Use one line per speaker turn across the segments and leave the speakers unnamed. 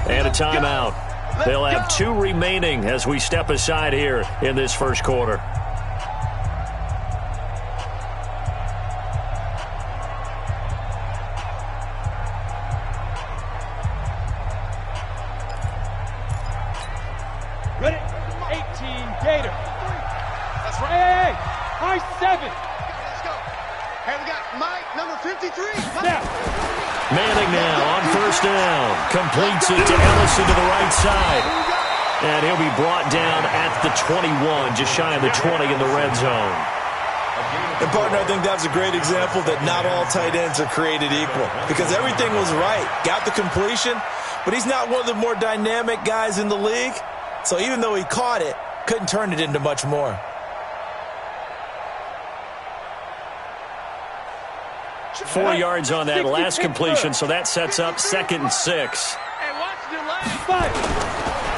And a timeout. They'll have 2 remaining as we step aside here in this first quarter.
Ready? 18, Gator. That's right. Hey, high 7.
Let's go. Hey, we got Mike, number 53.
Now.
Manning now on first down. Completes it to Ellison to the right side. And he'll be brought down at the 21, just shy of the 20 in the red zone.
And, partner, I think that's a great example that not all tight ends are created equal. Because everything was right. Got the completion, but he's not one of the more dynamic guys in the league. So even though he caught it, couldn't turn it into much more.
Four yards on that last completion, so that sets up 2nd and 6.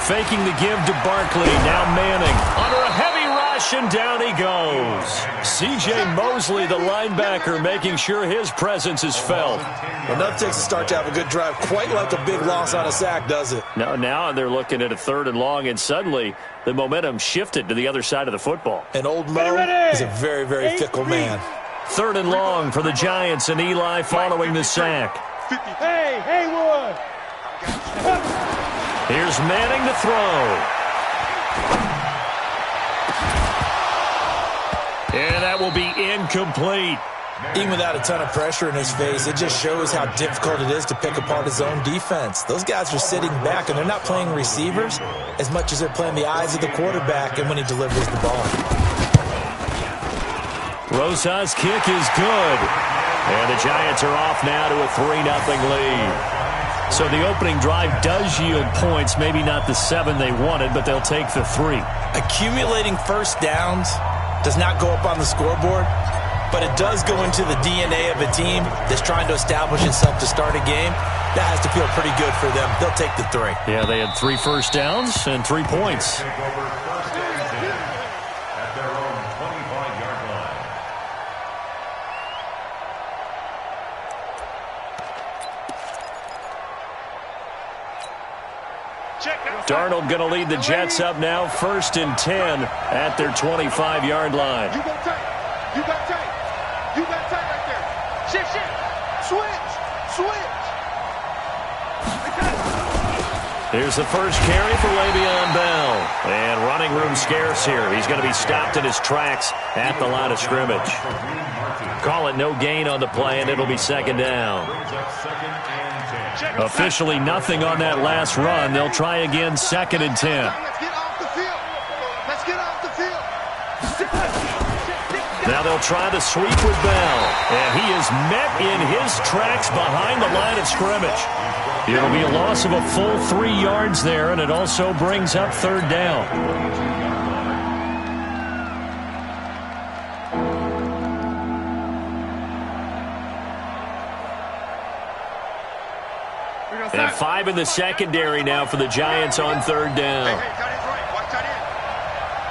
Faking the give to Barkley. Now Manning under a heavy rush, and down he goes. C.J. Mosley, the linebacker, making sure his presence is felt.
Enough takes to start to have a good drive, quite like a big loss on a sack, does it?
Now they're looking at a 3rd and long, and suddenly the momentum shifted to the other side of the football.
And old Mo is a very, very fickle man.
3rd and long for the Giants, and Eli following the sack.
Hey, Haywood!
Here's Manning to throw. And that will be incomplete.
Even without a ton of pressure in his face, it just shows how difficult it is to pick apart his own defense. Those guys are sitting back, and they're not playing receivers as much as they're playing the eyes of the quarterback and when he delivers the ball.
Rosa's kick is good. And the Giants are off now to a 3-0 lead. So the opening drive does yield points, maybe not the 7 they wanted, but they'll take the 3.
Accumulating first downs does not go up on the scoreboard, but it does go into the DNA of a team that's trying to establish itself to start a game. That has to feel pretty good for them. They'll take the 3.
Yeah, they had 3 first downs and 3 points. Darnold going to lead the Jets up now, 1st and 10 at their 25-yard line.
You got tight. You got tight. You got tight right there. Shift. Switch.
Here's the first carry for Le'Veon Bell. And running room scarce here. He's going to be stopped in his tracks at the line of scrimmage. Call it no gain on the play, and it'll be 2nd down. Officially nothing on that last run. They'll try again, 2nd and 10.
Let's get off the field. Let's get off the field.
Now they'll try the sweep with Bell. And he is met in his tracks behind the line of scrimmage. It'll be a loss of a full 3 yards there, and it also brings up 3rd down. And 5 in the secondary now for the Giants on 3rd down.
Hey, tight end's right. Watch tight end.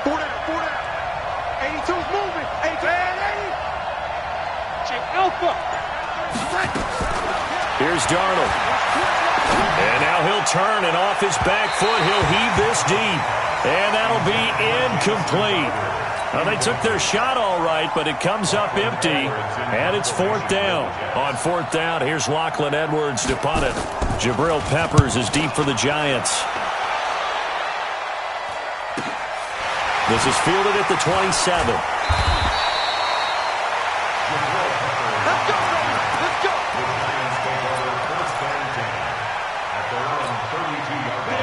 4 down. 82's moving. 80.
Check Alpha.
Here's Darnold. And now he'll turn, and off his back foot, he'll heave this deep. And that'll be incomplete. Well, they took their shot all right, but it comes up empty, and it's 4th down. On 4th down, here's Lachlan Edwards to punt it. Jabril Peppers is deep for the Giants. This is fielded at the 27.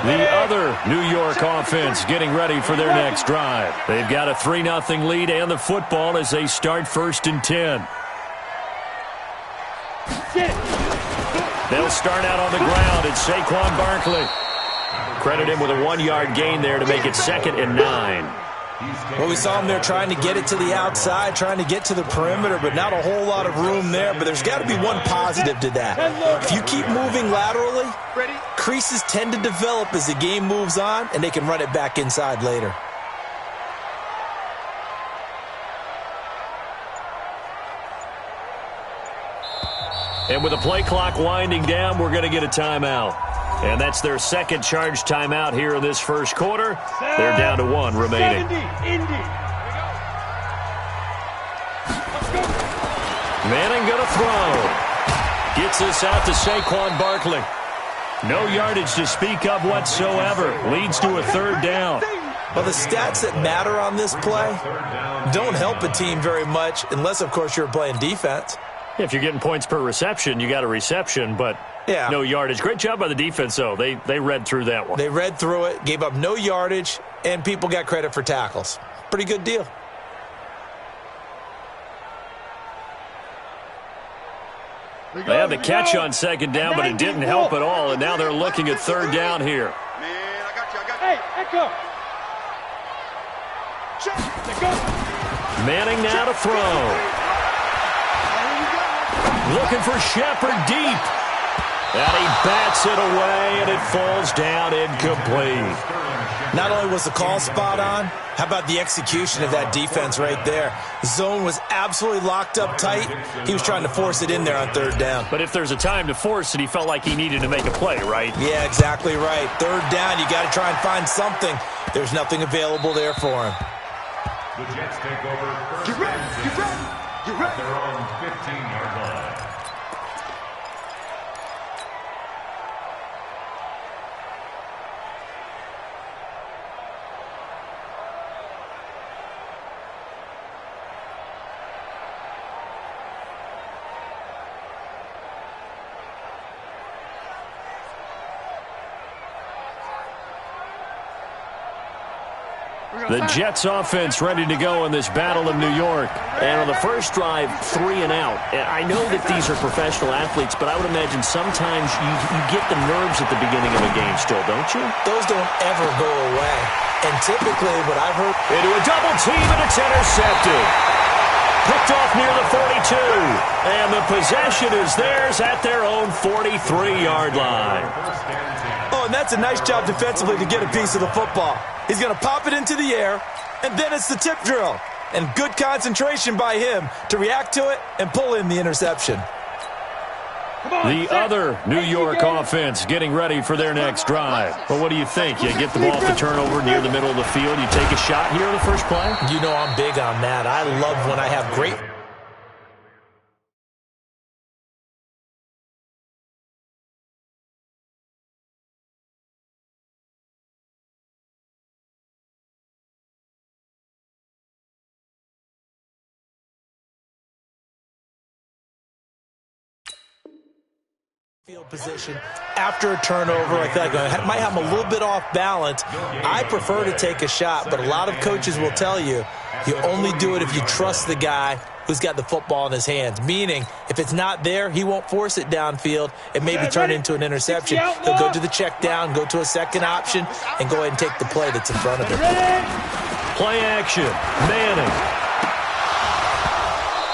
The other New York offense getting ready for their next drive. They've got a 3-0 lead and the football as they start 1st and 10. They'll start out on the ground. It's Saquon Barkley. Credit him with a 1-yard gain there to make it 2nd and 9.
Well, we saw him there trying to get it to the outside, trying to get to the perimeter, but not a whole lot of room there. But there's got to be one positive to that. If you keep moving laterally, creases tend to develop as the game moves on, and they can run it back inside later.
And with the play clock winding down, we're going to get a timeout. And that's their second charge timeout here in this first quarter. They're down to 1 remaining.
70, Indy.
Manning going to throw. Gets this out to Saquon Barkley. No yardage to speak of whatsoever. Leads to a third down.
Well, the stats that matter on this play don't help a team very much unless, of course, you're playing defense.
If you're getting points per reception, you got a reception, but no yardage. Great job by the defense, though. They read through that one.
They read through it, gave up no yardage, and people got credit for tackles. Pretty good deal.
They had the catch on second down, but it didn't help at all, and now they're looking at third down here.
Man, I got you.
Hey, Echo.
Manning now to throw. Looking for Shepard deep. And he bats it away, and it falls down incomplete.
Not only was the call spot on, how about the execution of that defense right there? The zone was absolutely locked up tight. He was trying to force it in there on third down.
But if there's a time to force it, he felt like he needed to make a play, right?
Yeah, exactly right. Third down, you got to try and find something. There's nothing available there for him.
The Jets take over first.
Get ready.
They're on 15-yard line.
The Jets offense ready to go in this battle in New York.
And on the first drive, 3 and out. I know that these are professional athletes, but I would imagine sometimes you get the nerves at the beginning of a game still, don't you?
Those don't ever go away. And typically what I've heard...
Into a double team, and it's intercepted. Picked off near the 42. And the possession is theirs at their own 43-yard line.
Oh, and that's a nice job defensively to get a piece of the football. He's going to pop it into the air, and then it's the tip drill. And good concentration by him to react to it and pull in the interception.
The other New York offense getting ready for their next drive. Well, what do you think? You get the ball off the turnover near the middle of the field, you take a shot here in the first play?
You know I'm big on that. I love when I have great... field position after a turnover. I feel like I might have him a little bit off balance. I prefer to take a shot, but a lot of coaches will tell you only do it if you trust the guy who's got the football in his hands. Meaning, if it's not there, he won't force it downfield and maybe turn it into an interception. He'll go to the check down, go to a second option, and go ahead and take the play that's in front of him.
Play action. Manning.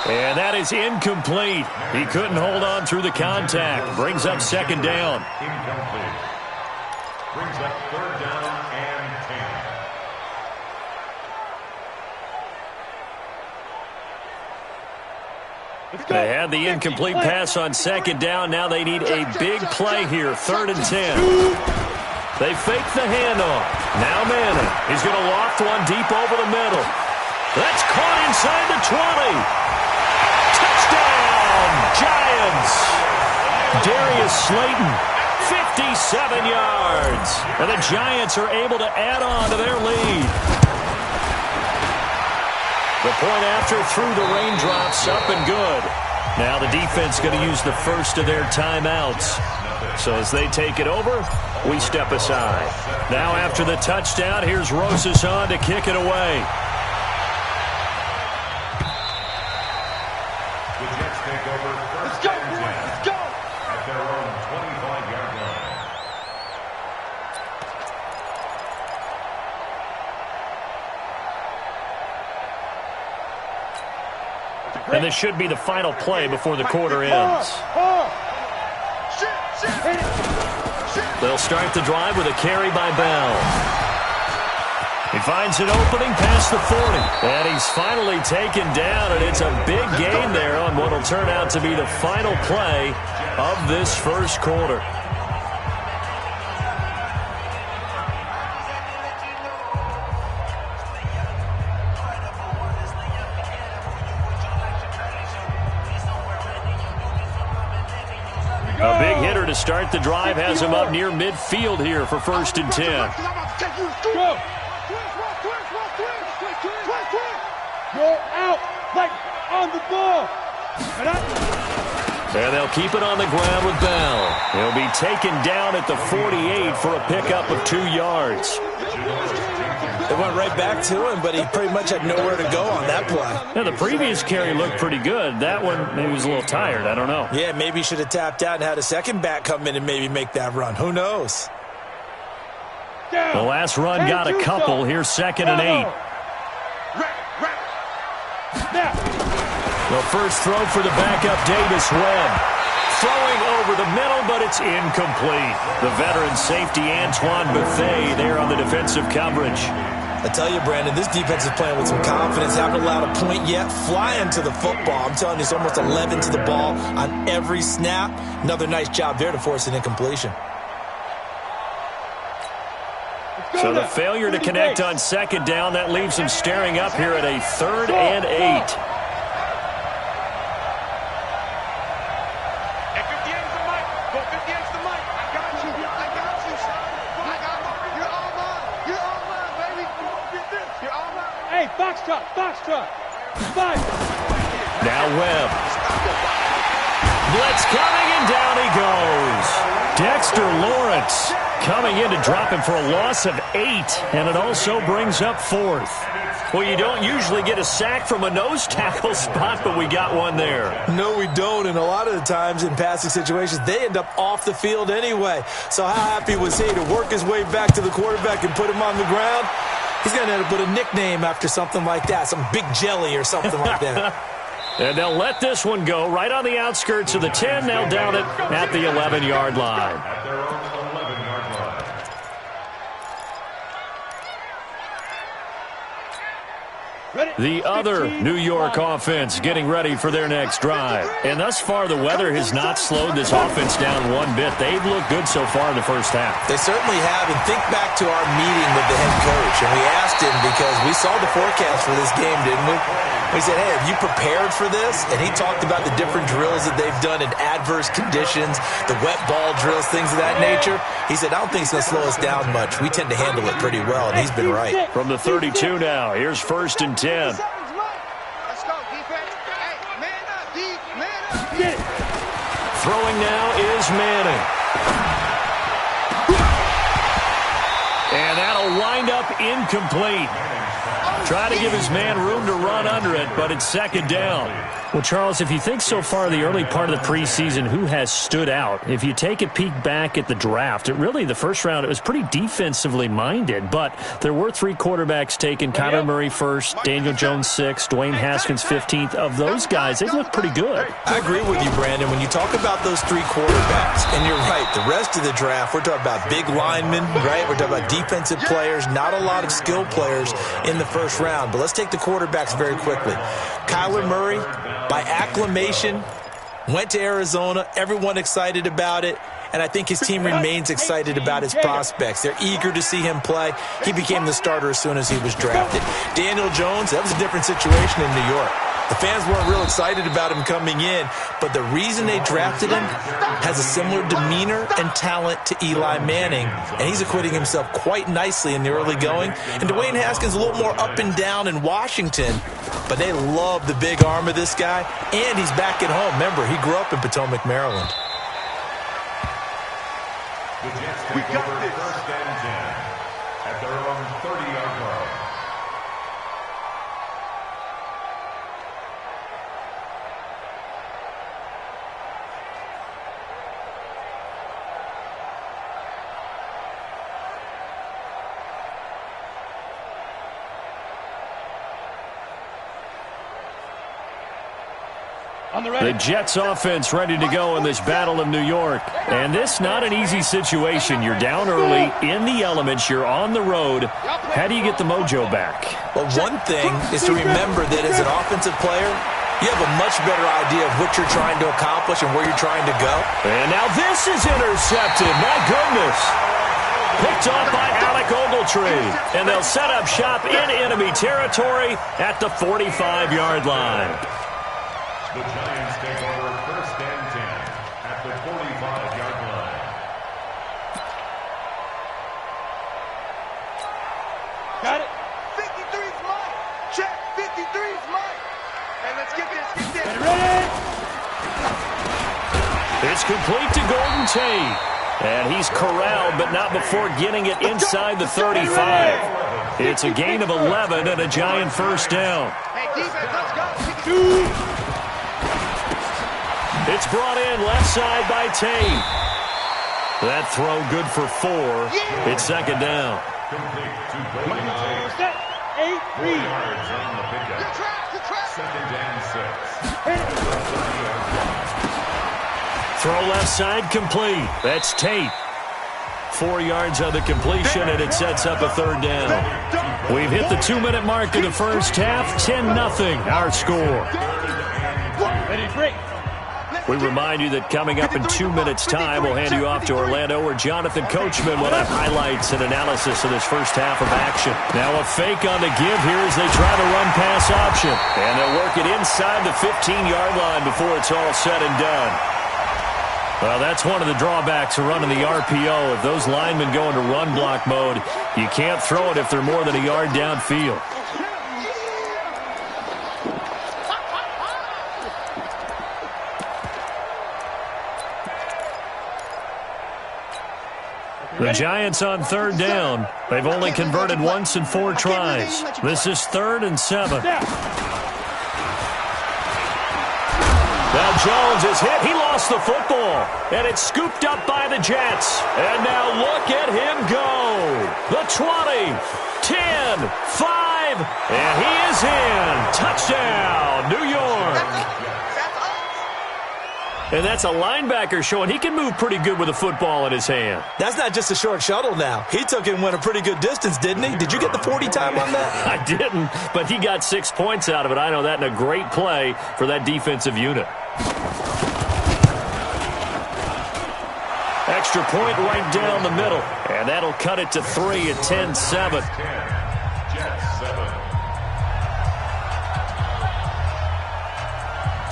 And that is incomplete. He couldn't hold on through the contact. Brings up second down.
Incomplete. Brings up third down and 10.
They had the incomplete pass on second down. Now they need a big play here, 3rd and 10. They fake the handoff. Now Manning. He's going to loft one deep over the middle. That's caught inside the 20. Touchdown, Giants. Darius Slayton, 57 yards. And the Giants are able to add on to their lead. The point after through the raindrops, up and good. Now the defense going to use the first of their timeouts. So as they take it over, we step aside. Now after the touchdown, here's Rosas on to kick it away.
The Jets take over first and 10 at their own 25-yard line.
And this should be the final play before the quarter ends. They'll start the drive with a carry by Bell. He finds an opening past the 40. And he's finally taken down, and it's a big gain there on what will turn out to be the final play of this first quarter. to start the drive has him up near midfield here for 1st and 10.
Go. Go out. Like on the ball.
And they'll keep it on the ground with Bell. He'll be taken down at the 48 for a pickup of 2 yards.
They went right back to him, but he pretty much had nowhere to go on that play.
Yeah, the previous carry looked pretty good. That one, maybe he was a little tired. I don't know.
Yeah, maybe he should have tapped out and had a second back come in and maybe make that run. Who knows?
The last run got a couple. Here's 2nd and 8. The first throw for the backup, Davis Webb. Throwing over the middle, but it's incomplete. The veteran safety, Antoine Bethea, there on the defensive coverage.
I tell you, Brandon, this defense is playing with some confidence. Haven't allowed a point yet. Flying to the football. I'm telling you, it's almost 11 to the ball on every snap. Another nice job there to force an incompletion.
So the failure to connect on 2nd down, that leaves him staring up here at a 3rd and 8.
Foxtrot. 5.
Now Webb. Blitz coming, and down he goes. Dexter Lawrence coming in to drop him for a loss of 8, and it also brings up 4th. Well, you don't usually get a sack from a nose tackle spot, but we got one there.
No, we don't, and a lot of the times in passing situations, they end up off the field anyway. So how happy was he to work his way back to the quarterback and put him on the ground? He's going to end up with a nickname after something like that, some Big Jelly or something like that.
And they'll let this one go right on the outskirts of the 10. They'll down it at the 11-yard line.
At their own 11-yard line.
The other New York offense getting ready for their next drive. And thus far, the weather has not slowed this offense down one bit. They've looked good so far in the first half.
They certainly have. And think back to our meeting with the head coach. And we asked him because we saw the forecast for this game, didn't we? We said, hey, have you prepared for this? And he talked about the different drills that they've done in adverse conditions, the wet ball drills, things of that nature. He said, I don't think it's going to slow us down much. We tend to handle it pretty well, and he's been right.
From the 32 now, here's 1st and 10.
Let's go, defense. Hey, man up, D. Man up.
Throwing now is Manning. And that'll wind up incomplete. Try to give his man room to run under it, but it's 2nd down. Well, Charles, if you think so far the early part of the preseason, who has stood out? If you take a peek back at the draft, the first round, it was pretty defensively minded, but there were 3 quarterbacks taken. Kyler Murray 1st, Daniel Jones 6th, Dwayne Haskins 15th. Of those guys, they look pretty good.
I agree with you, Brandon. When you talk about those 3 quarterbacks, and you're right, the rest of the draft, we're talking about big linemen, right? We're talking about defensive players, not a lot of skill players in the first round. But let's take the quarterbacks very quickly. Kyler Murray, by acclamation, went to Arizona. Everyone excited about it. And I think his team remains excited about his prospects. They're eager to see him play. He became the starter as soon as he was drafted. Daniel Jones, that was a different situation in New York. The fans weren't real excited about him coming in, but the reason they drafted him has a similar demeanor and talent to Eli Manning, and he's acquitting himself quite nicely in the early going. And Dwayne Haskins a little more up and down in Washington, but they love the big arm of this guy, and he's back at home. Remember, he grew up in Potomac, Maryland.
The Jets take over 1st and 10 at their own 30-yard line.
The Jets offense ready to go in this Battle of New York. And this not an easy situation. You're down early, in the elements, you're on the road. How do you get the mojo back?
Well, one thing is to remember that as an offensive player, you have a much better idea of what you're trying to accomplish and where you're trying to go.
And now this is intercepted. My goodness. Picked off by Alec Ogletree. And they'll set up shop in enemy territory at the 45-yard line.
The Giants take over 1st and 10 at the 45-yard line.
Got it.
53's mine. Check. 53's mine. And let's get this.
Ready?
It's complete to Golden Tate. And he's corralled, but not before getting it inside the 35. It's a gain of 11 and a giant first down.
Hey, defense, let's go.
It's brought in left side by Tate. That throw good for 4. It's second down.
Set. 8 read.
Good track.
Second and 6.
Throw left side complete. That's Tate. 4 yards on the completion, and it sets up a third down. We've hit the 2-minute mark of the first half. 10-0 our score.
Ready, break.
We remind you that coming up in 2 minutes' time, we'll hand you off to Orlando, where Jonathan Coachman will have highlights and analysis of this first half of action. Now a fake on the give here as they try to run pass option. And they'll work it inside the 15-yard line before it's all said and done. Well, that's one of the drawbacks of running the RPO. If those linemen go into run block mode, you can't throw it if they're more than a yard downfield. The Giants on third down. They've only converted once in 4 tries. This is 3rd and 7. Now Jones is hit. He lost the football. And it's scooped up by the Jets. And now look at him go. The 20, 10, 5, and he is in. Touchdown, New York. And that's a linebacker showing he can move pretty good with a football in his hand.
That's not just a short shuttle now. He took it and went a pretty good distance, didn't he? Did you get the 40 time on that?
I didn't, but he got 6 points out of it. I know that, in a great play for that defensive unit. Extra point right down the middle. And that'll cut it to 3 at 10-7.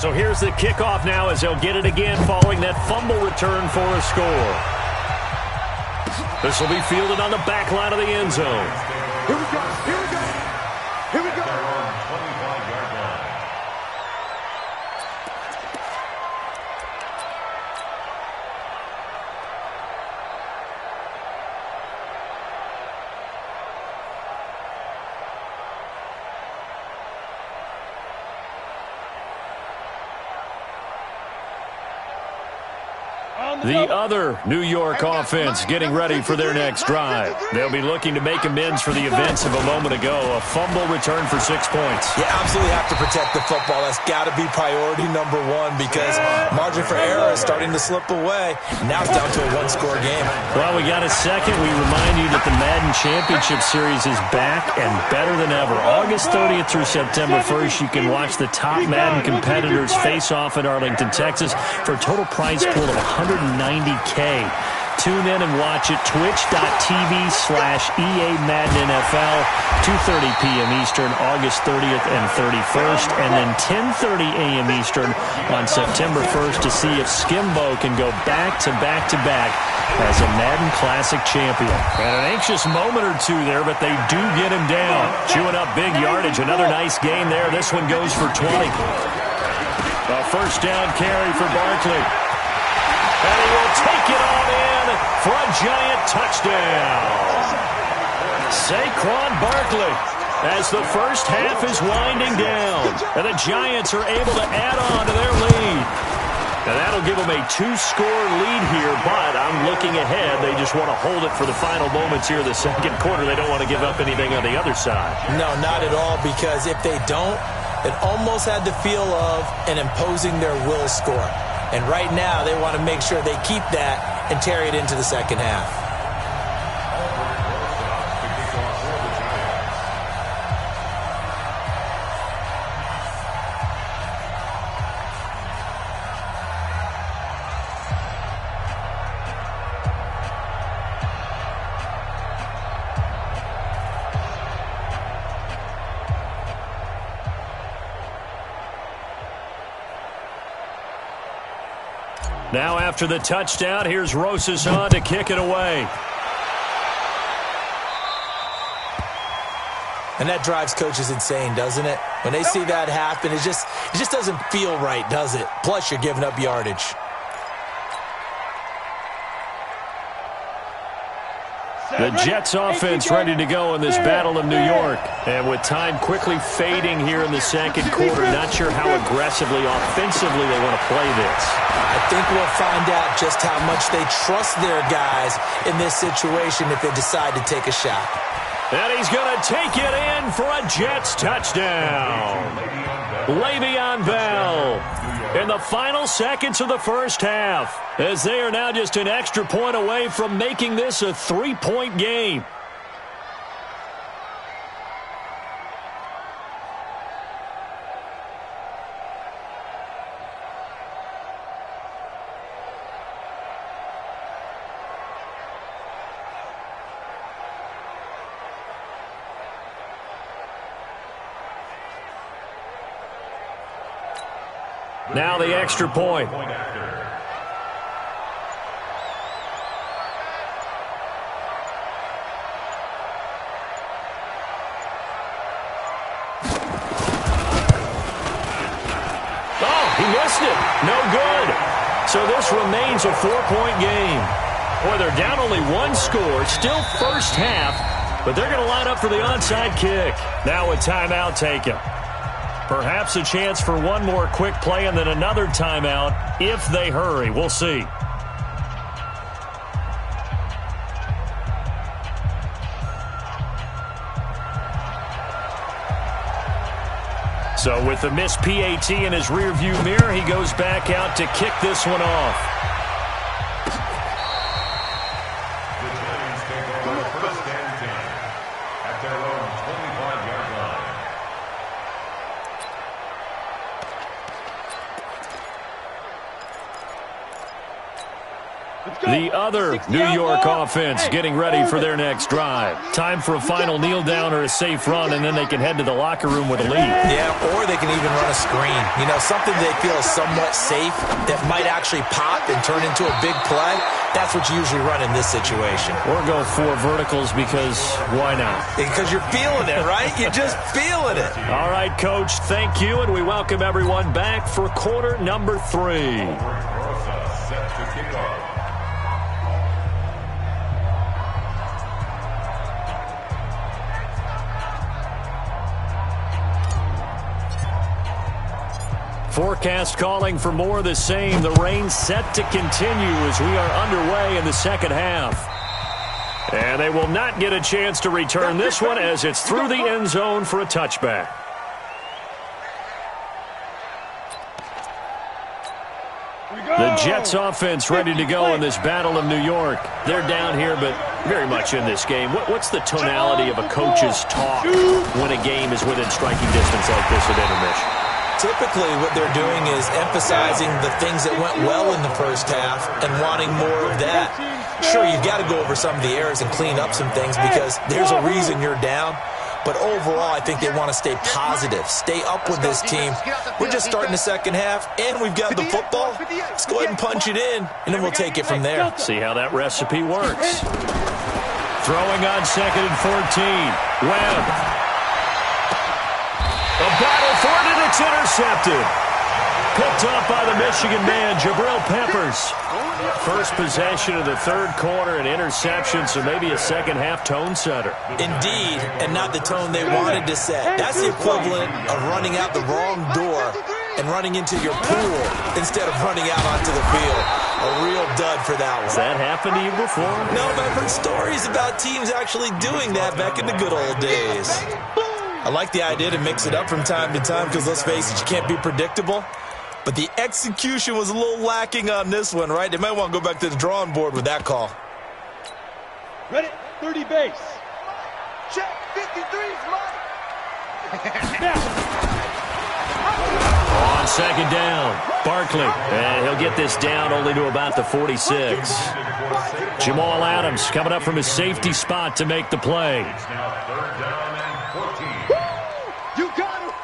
So here's the kickoff now as they'll get it again following that fumble return for a score. This will be fielded on the back line of the end zone.
Here we go. Here we go. Here we go.
The other New York offense getting ready for their next drive. They'll be looking to make amends for the events of a moment ago. A fumble return for 6 points.
You absolutely have to protect the football. That's got to be priority number 1 because margin for error is starting to slip away. Now it's down to a 1-score game.
Well, we got a second. We remind you that the Madden Championship Series is back and better than ever. August 30th through September 1st, you can watch the top Madden competitors face off in Arlington, Texas for a total prize pool of $190K. Tune in and watch it, twitch.tv/EA Madden NFL, 2:30 p.m. Eastern, August 30th and 31st, and then 10:30 a.m. Eastern on September 1st to see if Skimbo can go back-to-back-to-back as a Madden Classic champion. And an anxious moment or two there, but they do get him down. Chewing up big yardage. Another nice gain there. This one goes for 20. A first down carry for Barkley. And he will take it on in for a giant touchdown. Saquon Barkley as the first half is winding down. And the Giants are able to add on to their lead. And that'll give them a 2-score lead here, but I'm looking ahead. They just want to hold it for the final moments here in the second quarter. They don't want to give up anything on the other side.
No, not at all, because if they don't, it almost had the feel of an imposing their will score. And right now, they want to make sure they keep that and carry it into the second half.
Now after the touchdown, here's Rosas on to kick it away.
And that drives coaches insane, doesn't it? When they see that happen, it just doesn't feel right, does it? Plus, you're giving up yardage.
The Jets offense ready to go in this battle of New York. And with time quickly fading here in the second quarter, not sure how aggressively, offensively they want to play this.
I think we'll find out just how much they trust their guys in this situation if they decide to take a shot.
And he's going to take it in for a Jets touchdown. Le'Veon Bell in the final seconds of the first half, as they are now just an extra point away from making this a 3-point game. Now the extra point.
Oh,
he missed it. No good. So this remains a 4-point game. Boy, they're down only one score. Still first half, but they're going to line up for the onside kick. Now a timeout taken. Perhaps a chance for one more quick play and then another timeout if they hurry. We'll see. So with the missed PAT in his rearview mirror, he goes back out to kick this one off.
The Giants take over first and 10 at their own 25-yard line.
The other New York offense getting ready for their next drive. Time for a final kneel down or a safe run, and then they can head to the locker room with a lead.
Yeah, or they can even run a screen. You know, something they feel is somewhat safe that might actually pop and turn into a big play. That's what you usually run in this situation.
Or go 4 verticals because why not?
Because you're feeling it, right? You're just feeling it.
All right, Coach, thank you, and we welcome everyone back for quarter number 3.
Set to kick off.
Forecast calling for more of the same. The rain set to continue as we are underway in the second half. And they will not get a chance to return this one as it's through the end zone for a touchback. The Jets offense ready to go in this battle of New York. They're down here, but very much in this game. What's the tonality of a coach's talk when a game is within striking distance like this at intermission?
Typically, what they're doing is emphasizing the things that went well in the first half and wanting more of that. Sure, you've got to go over some of the errors and clean up some things because there's a reason you're down. But overall, I think they want to stay positive, stay up with this team. We're just starting the second half, and we've got the football. Let's go ahead and punch it in, and then we'll take it from there.
See how that recipe works. Throwing on 2nd and 14. Webb. A battle for it, and it's intercepted. Picked up by the Michigan man, Jabril Peppers. First possession of the third quarter, an interception, so maybe a second-half tone setter.
Indeed, and not the tone they wanted to set. That's the equivalent of running out the wrong door and running into your pool instead of running out onto the field. A real dud for that one.
Has that happened to you before?
No, but I've heard stories about teams actually doing that back in the good old days. I like the idea to mix it up from time to time because, let's face it, you can't be predictable. But the execution was a little lacking on this one, right? They might want to go back to the drawing board with that call.
Ready, 30 base.
Check, 53's mine.
On second down, Barkley. And he'll get this down only to about the 46. Jamal Adams coming up from his safety spot to make the play.
It's now 3rd down and 14.
You got it.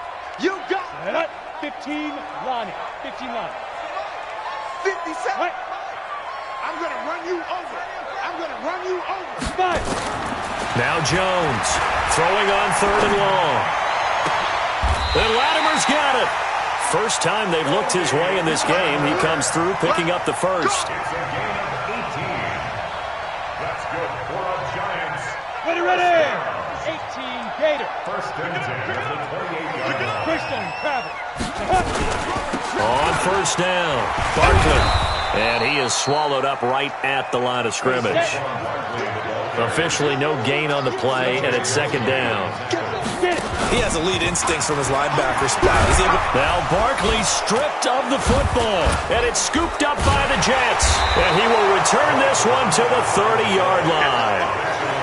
You got it.
15, Lonnie. 15, Lonnie.
57.
Right.
I'm going to run you over. I'm going to run you over.
5.
Now Jones throwing on 3rd and long. And Latimer's got it. First time they've looked his way in this game. He comes through picking up the first.
It's a gain of 18. That's good for the Giants.
Ready. 18 Gator.
First and 10 at the 28-yard line.
Christian travel.
On first down, Barkley. And he is swallowed up right at the line of scrimmage. Officially no gain on the play, and it's 2nd down.
He has elite instincts from his linebacker spot.
Now Barkley stripped of the football, and it's scooped up by the Jets. And he will return this one to the 30-yard line.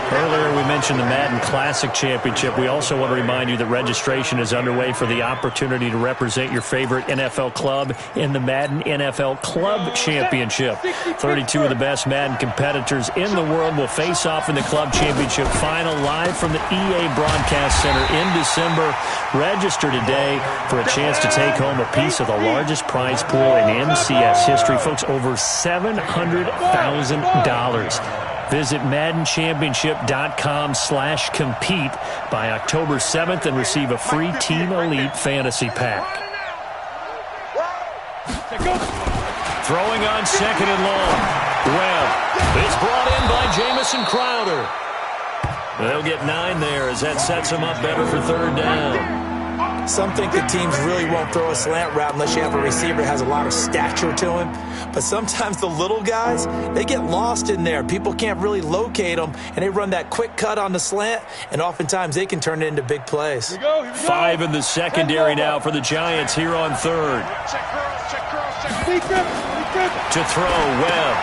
Earlier we mentioned the Madden Classic Championship. We also want to remind you that registration is underway for the opportunity to represent your favorite NFL club in the Madden NFL Club Championship. 32 of the best Madden competitors in the world will face off in the Club Championship final live from the EA Broadcast Center in December. Register today for a chance to take home a piece of the largest prize pool in MCS history. Folks, over $700,000. Visit MaddenChampionship.com/compete by October 7th and receive a free Team Elite Fantasy Pack. Throwing on 2nd and long. Webb is brought in by Jamison Crowder. They'll get 9 there as that sets them up better for 3rd down.
Some think the teams really won't throw a slant route unless you have a receiver that has a lot of stature to him. But sometimes the little guys, they get lost in there. People can't really locate them, and they run that quick cut on the slant, and oftentimes they can turn it into big plays.
Here we go.
5 in the secondary now for the Giants here on 3rd. To throw, Webb.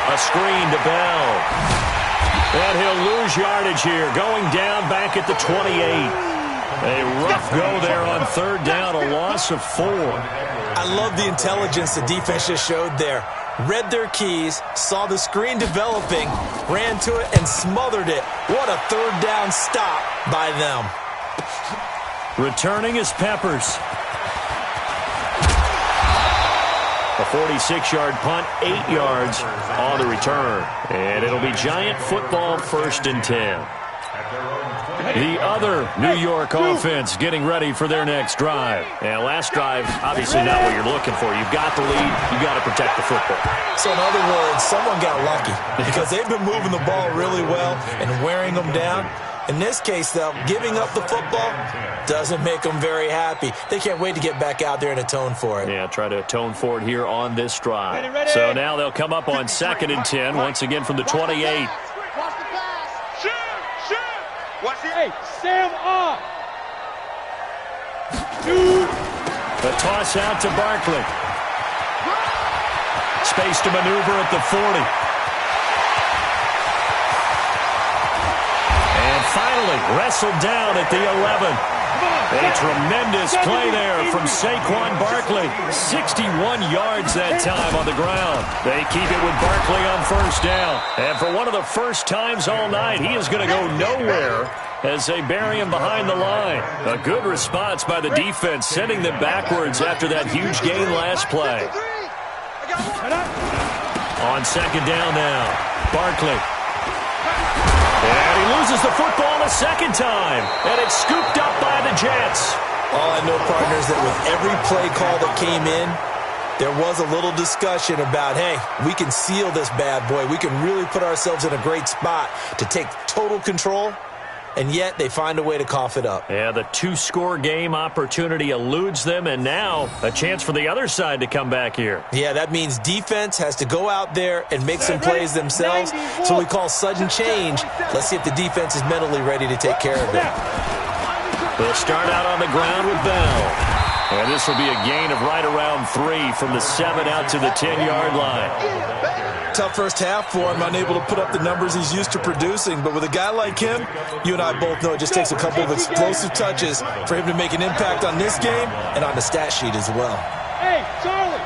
A screen to Bell. And he'll lose yardage here, going down back at the 28. A rough go there on 3rd down, a loss of 4.
I love the intelligence the defense just showed there. Read their keys, saw the screen developing, ran to it, and smothered it. What a 3rd down stop by them.
Returning is Peppers. A 46-yard punt, 8 yards on the return. And it'll be Giant football, 1st and 10. The other New York offense getting ready for their next drive. And last drive, obviously not what you're looking for. You've got the lead. You've got to protect the football.
So in other words, someone got lucky because they've been moving the ball really well and wearing them down. In this case, though, giving up the football doesn't make them very happy. They can't wait to get back out there and atone for it.
Yeah, try to atone for it here on this drive. So now they'll come up on 2nd and 10, once again from the 28.
Hey, Sam off.
The toss out to Barkley. Space to maneuver at the 40. And finally wrestled down at the 11. A tremendous play there from Saquon Barkley. 61 yards that time on the ground. They keep it with Barkley on 1st down. And for one of the first times all night, he is going to go nowhere as they bury him behind the line. A good response by the defense, sending them backwards after that huge gain last play. On 2nd down now, Barkley. And he loses the football a 2nd time. And it's scooped up by the Jets.
All I know, partners, that with every play call that came in, there was a little discussion about, hey, we can seal this bad boy. We can really put ourselves in a great spot to take total control. And yet they find a way to cough it up.
Yeah, the 2-score game opportunity eludes them, and now a chance for the other side to come back here.
Yeah, that means defense has to go out there and make some plays themselves. So we call sudden change. Let's see if the defense is mentally ready to take care of it.
They'll start out on the ground with Bell. And this will be a gain of right around 3 from the 7 out to the 10-yard line.
Tough first half for him, unable to put up the numbers he's used to producing. But with a guy like him, you and I both know it just takes a couple of explosive touches for him to make an impact on this game and on the stat sheet as well.
Hey, Charlie!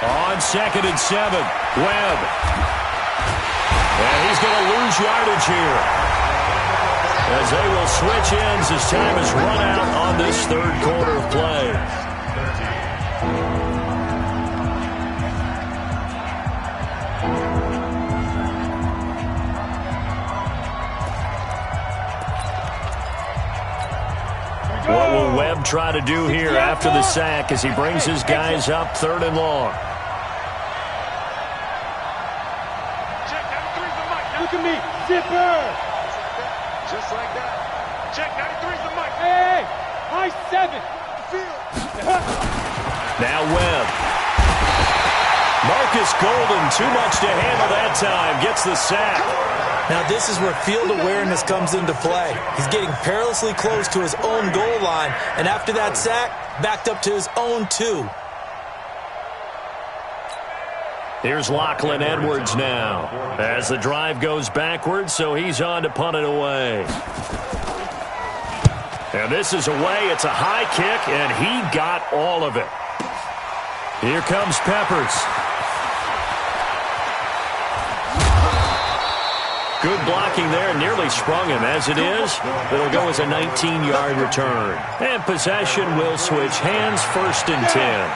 On 2nd and 7, Webb. And he's going to lose yardage here, as they will switch ends as time is run out on this 3rd quarter of play. try to do here after the sack as he brings his guys up 3rd and long.
Look at me, zipper.
Just like that. Check, 93's the mic.
Hey, high 7.
Now Webb. Marcus Golden, too much to handle that time, gets the sack.
Now this is where field awareness comes into play. He's getting perilously close to his own goal line, and after that sack, backed up to his own 2.
Here's Lachlan Edwards now as the drive goes backwards, so he's on to punt it away. And this is away. It's a high kick, and he got all of it. Here comes Peppers. Good blocking there, nearly sprung him. As it is, it'll go as a 19-yard return. And possession will switch hands, 1st and 10.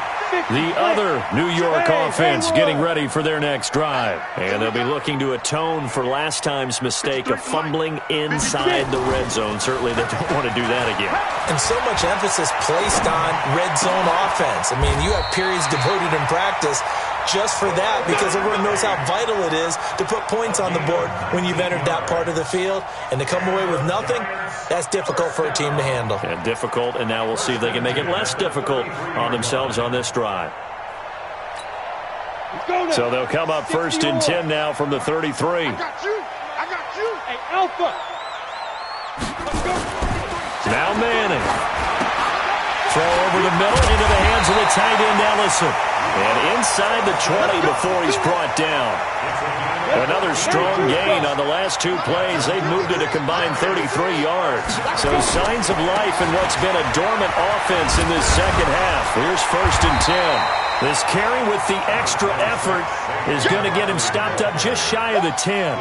The other New York offense getting ready for their next drive. And they'll be looking to atone for last time's mistake of fumbling inside the red zone. Certainly they don't want to do that again.
And so much emphasis placed on red zone offense. I mean, you have periods devoted in practice just for that because everyone knows how vital it is to put points on the board when you've entered that part of the field. And to come away with nothing, that's difficult for a team to handle.
And difficult, and now we'll see if they can make it less difficult on themselves on this drive. So they'll come up 1st and 10 now from the 33.
I got you.
Hey, Alpha.
Now Manning. Throw over the middle into the hands of the tight end Ellison. And inside the 20 before he's brought down. Another strong gain on the last 2 plays. They've moved it a combined 33 yards. So signs of life in what's been a dormant offense in this second half. Here's 1st and 10. This carry with the extra effort is going to get him stopped up just shy of the 10.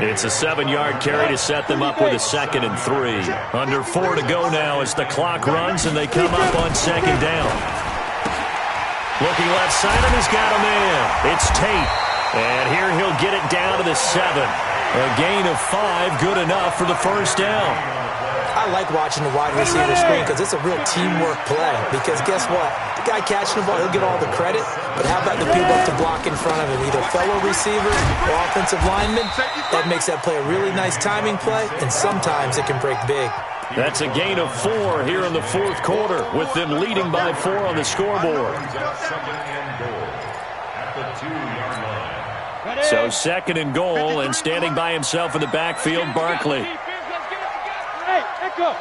It's a 7-yard carry to set them up with a 2nd and 3. Under 4 to go now as the clock runs and they come up on 2nd down. Looking left side, and he's got him in. It's Tate. And here he'll get it down to the 7. A gain of 5, good enough for the 1st down.
I like watching the wide receiver screen because it's a real teamwork play. Because guess what? The guy catching the ball, he'll get all the credit. But how about the people up to block in front of him? Either fellow receivers or offensive linemen. That makes that play a really nice timing play, and sometimes it can break big.
That's a gain of 4 here in the 4th quarter, with them leading by 4 on the scoreboard. So 2nd and goal, and standing by himself in the backfield, Barkley.
Hey, Echo.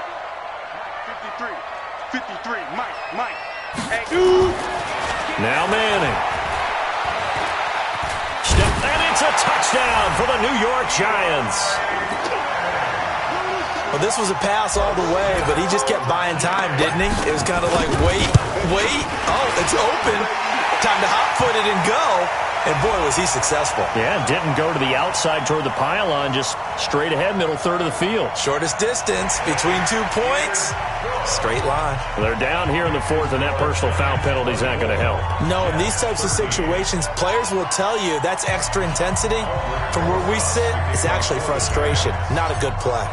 53, Mike. Hey,
Now Manning. And it's a touchdown for the New York Giants.
Well, this was a pass all the way, but he just kept buying time, didn't he? It was kind of like, wait. Oh, it's open. Time to hot-foot it and go. And, boy, was he successful.
Yeah, didn't go to the outside toward the pylon, just straight ahead, middle third of the field.
Shortest distance between 2 points. Straight line.
They're down here in the 4th, and that personal foul penalty's not going to help.
No, in these types of situations, players will tell you that's extra intensity. From where we sit, it's actually frustration, not a good play.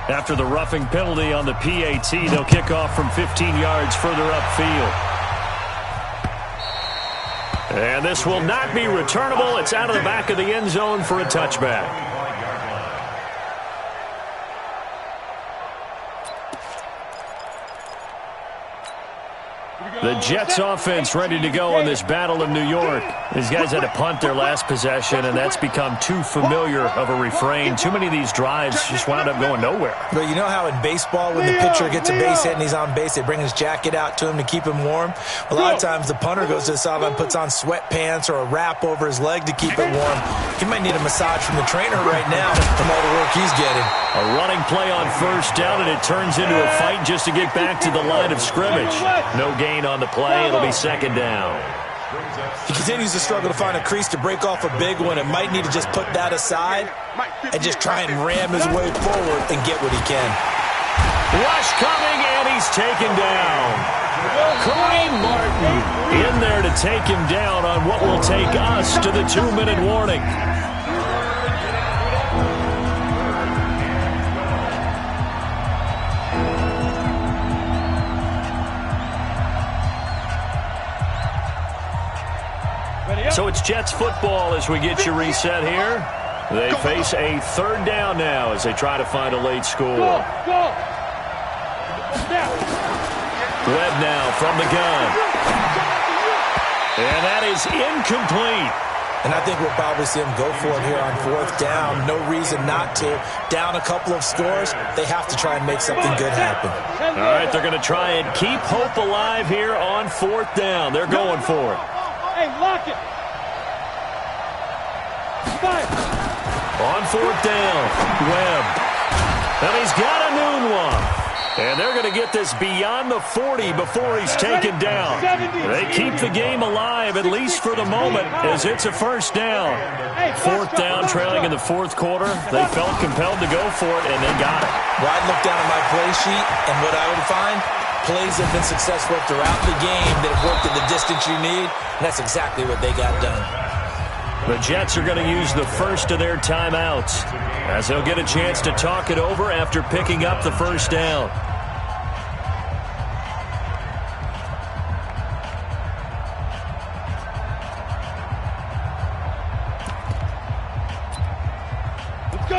After the roughing penalty on the PAT, they'll kick off from 15 yards further upfield. And this will not be returnable. It's out of the back of the end zone for a touchback. The Jets offense ready to go in this Battle of New York. These guys had to punt their last possession, and that's become too familiar of a refrain. Too many of these drives just wound up going nowhere.
But you know how in baseball, when the pitcher gets a base hit and he's on base, they bring his jacket out to him to keep him warm? A lot of times the punter goes to the sideline, puts on sweatpants or a wrap over his leg to keep it warm. He might need a massage from the trainer right now from all the work he's getting.
A running play on 1st down, and it turns into a fight just to get back to the line of scrimmage. No gain on the play. It'll be 2nd down.
He continues to struggle to find a crease to break off a big one and might need to just put that aside and just try and ram his way forward and get what he can.
Rush coming, and he's taken down. Kareem Martin in there to take him down on what will take us to the 2-minute warning. So it's Jets football as we get you reset here. They face a third down now as they try to find a late score.
Go.
Webb now from the gun. And that is incomplete.
And I think we'll probably see them go for it here on fourth down. No reason not to. Down a couple of scores, they have to try and make something good happen.
All right, they're going to try and keep hope alive here on fourth down. They're going for it.
Hey, lock it. Fire.
On fourth down, Webb. And he's got a noon one. And they're going to get this beyond the 40 before he's taken down. They keep the game alive, at least for the moment, as it's a first down. Fourth down, trailing in the fourth quarter. They felt compelled to go for it, and they got it.
Well, I'd look down at my play sheet, and what I would find, plays have been successful throughout the game that have worked at the distance you need, and that's exactly what they got done.
The Jets are going to use the first of their timeouts as they'll get a chance to talk it over after picking up the first down.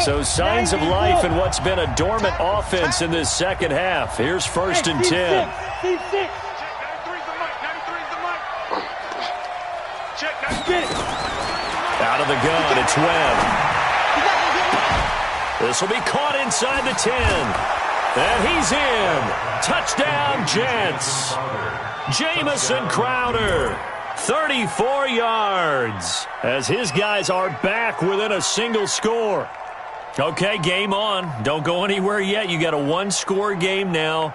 So signs of life in what's been a dormant offense in this second half. Here's first and 10. Out of the gun, it's Webb. This will be caught inside the 10. And he's in. Touchdown, Jets. Jamison Crowder, 34 yards, as his guys are back within a single score. Okay, game on. Don't go anywhere yet. You got a one-score game now.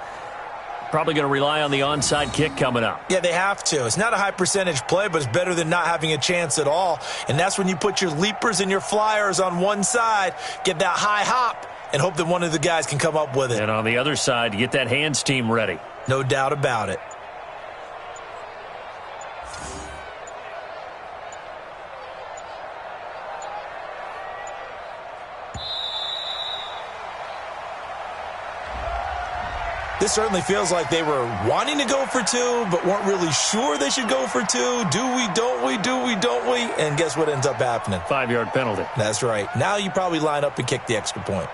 Probably going to rely on the onside kick coming up.
Yeah, they have to. It's not a high-percentage play, but it's better than not having a chance at all. And that's when you put your leapers and your flyers on one side, get that high hop, and hope that one of the guys can come up with it.
And on the other side, get that hands team ready.
No doubt about it. This certainly feels like they were wanting to go for two, but weren't really sure they should go for two. Do we, don't we, do we, don't we? And guess what ends up happening?
5-yard penalty.
That's right. Now you probably line up and kick the extra point.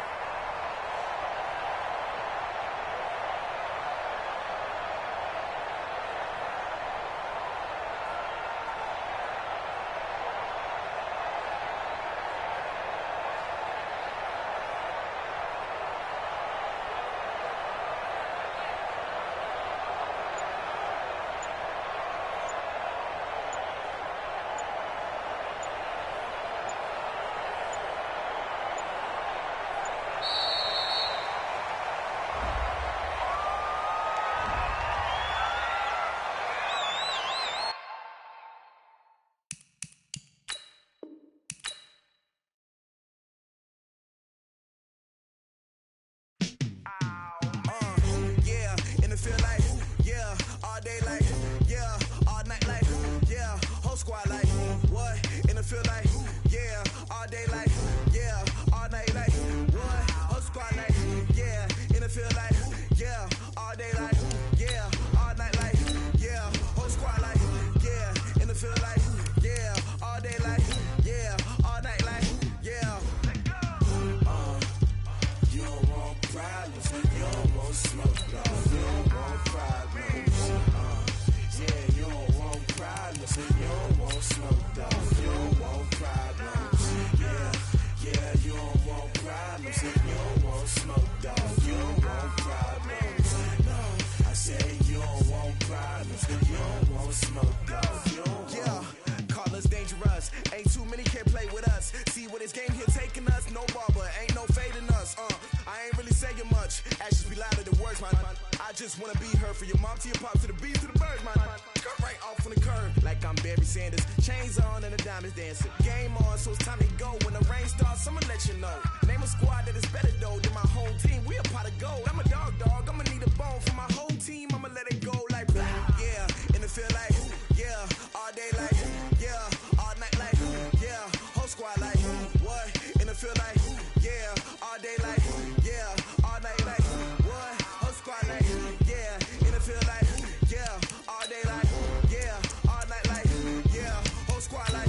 Squad like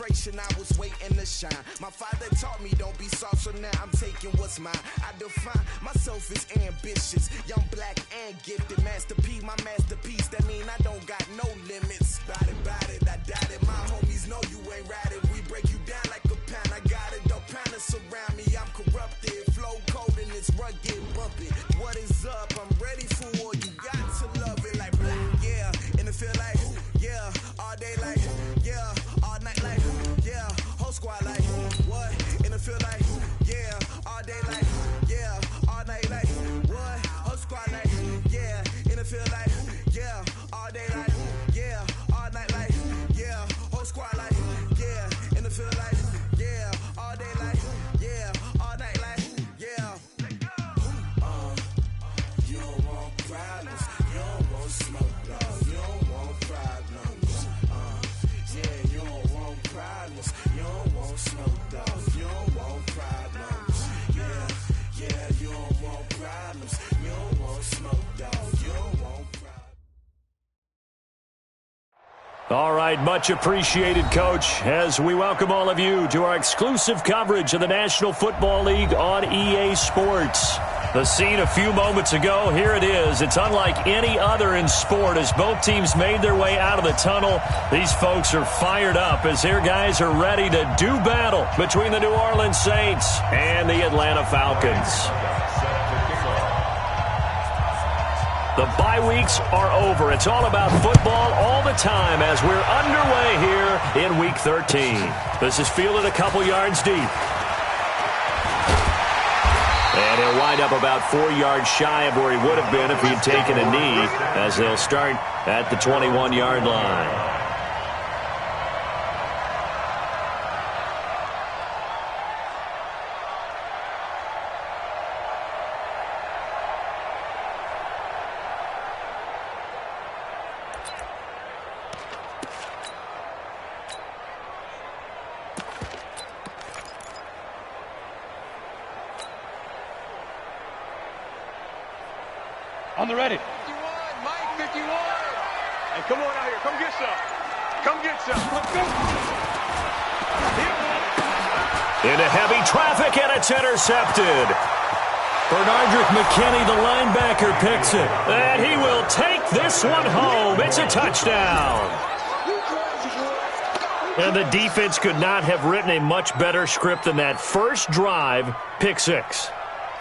celebration, I was waiting to shine. My father taught me don't be soft, so now I'm taking what's mine. I define myself as ambitious, young, black, and gifted. Master P, my masterpiece, that mean I don't got no limits. Bout it, I doubt it. My homies know you ain't ride it. We break you down like a pound. I got it, don't pound it surround me. I'm corrupted, flow cold and it's rugged, bumpy. What is up? I'm ready for war. You got to love it like black, yeah. And it feel like, yeah. All day like, yeah. All night like, yeah. Whole squad like, what? And it feel like, yeah. All day like, yeah. All night like, what? Whole squad like, yeah. And it feel like, yeah. All day like, yeah. All night like, yeah. Whole squad like, yeah. And it feel like, yeah. All day like, yeah. All night like, yeah. You don't want problems. You don't want smoke, dog. You don't want problems. Yeah, you don't want problems. You don't want smoke, dog. You don't want problems. Yeah, you don't want problems. You don't want smoke, dog. You don't want problems.
All right, much appreciated, Coach, as we welcome all of you to our exclusive coverage of the National Football League on EA Sports. The scene a few moments ago, here it is. It's unlike any other in sport as both teams made their way out of the tunnel. These folks are fired up as their guys are ready to do battle between the New Orleans Saints and the Atlanta Falcons. The bye weeks are over. It's all about football all the time as we're underway here in Week 13. This is fielded a couple yards deep. And he'll wind up about 4 yards shy of where he would have been if he'd taken a knee as they'll start at the 21-yard line.
On the ready.
51, Mike, 51. Hey, come on out here. Come get some. Come get some. Let's go.
Into heavy traffic, and it's intercepted. Bernardrick McKinney, the linebacker, picks it. And he will take this one home. It's a touchdown. And the defense could not have written a much better script than that first drive, pick six.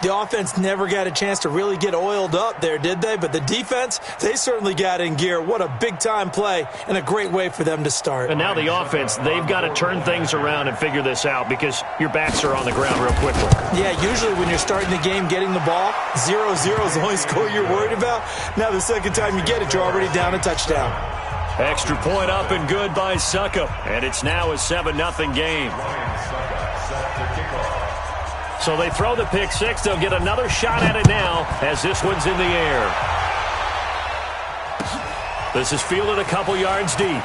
The offense never got a chance to really get oiled up there, did they? But the defense, they certainly got in gear. What a big-time play and a great way for them to start.
And now the offense, they've got to turn things around and figure this out because your backs are on the ground real quickly. Yeah,
usually when you're starting the game getting the ball, 0-0 is the only score you're worried about. Now the second time you get it, you're already down a touchdown.
Extra point up and good by Suckup. And it's now a 7-0 game. So they throw the pick six. They'll get another shot at it now as this one's in the air. This is fielded a couple yards deep.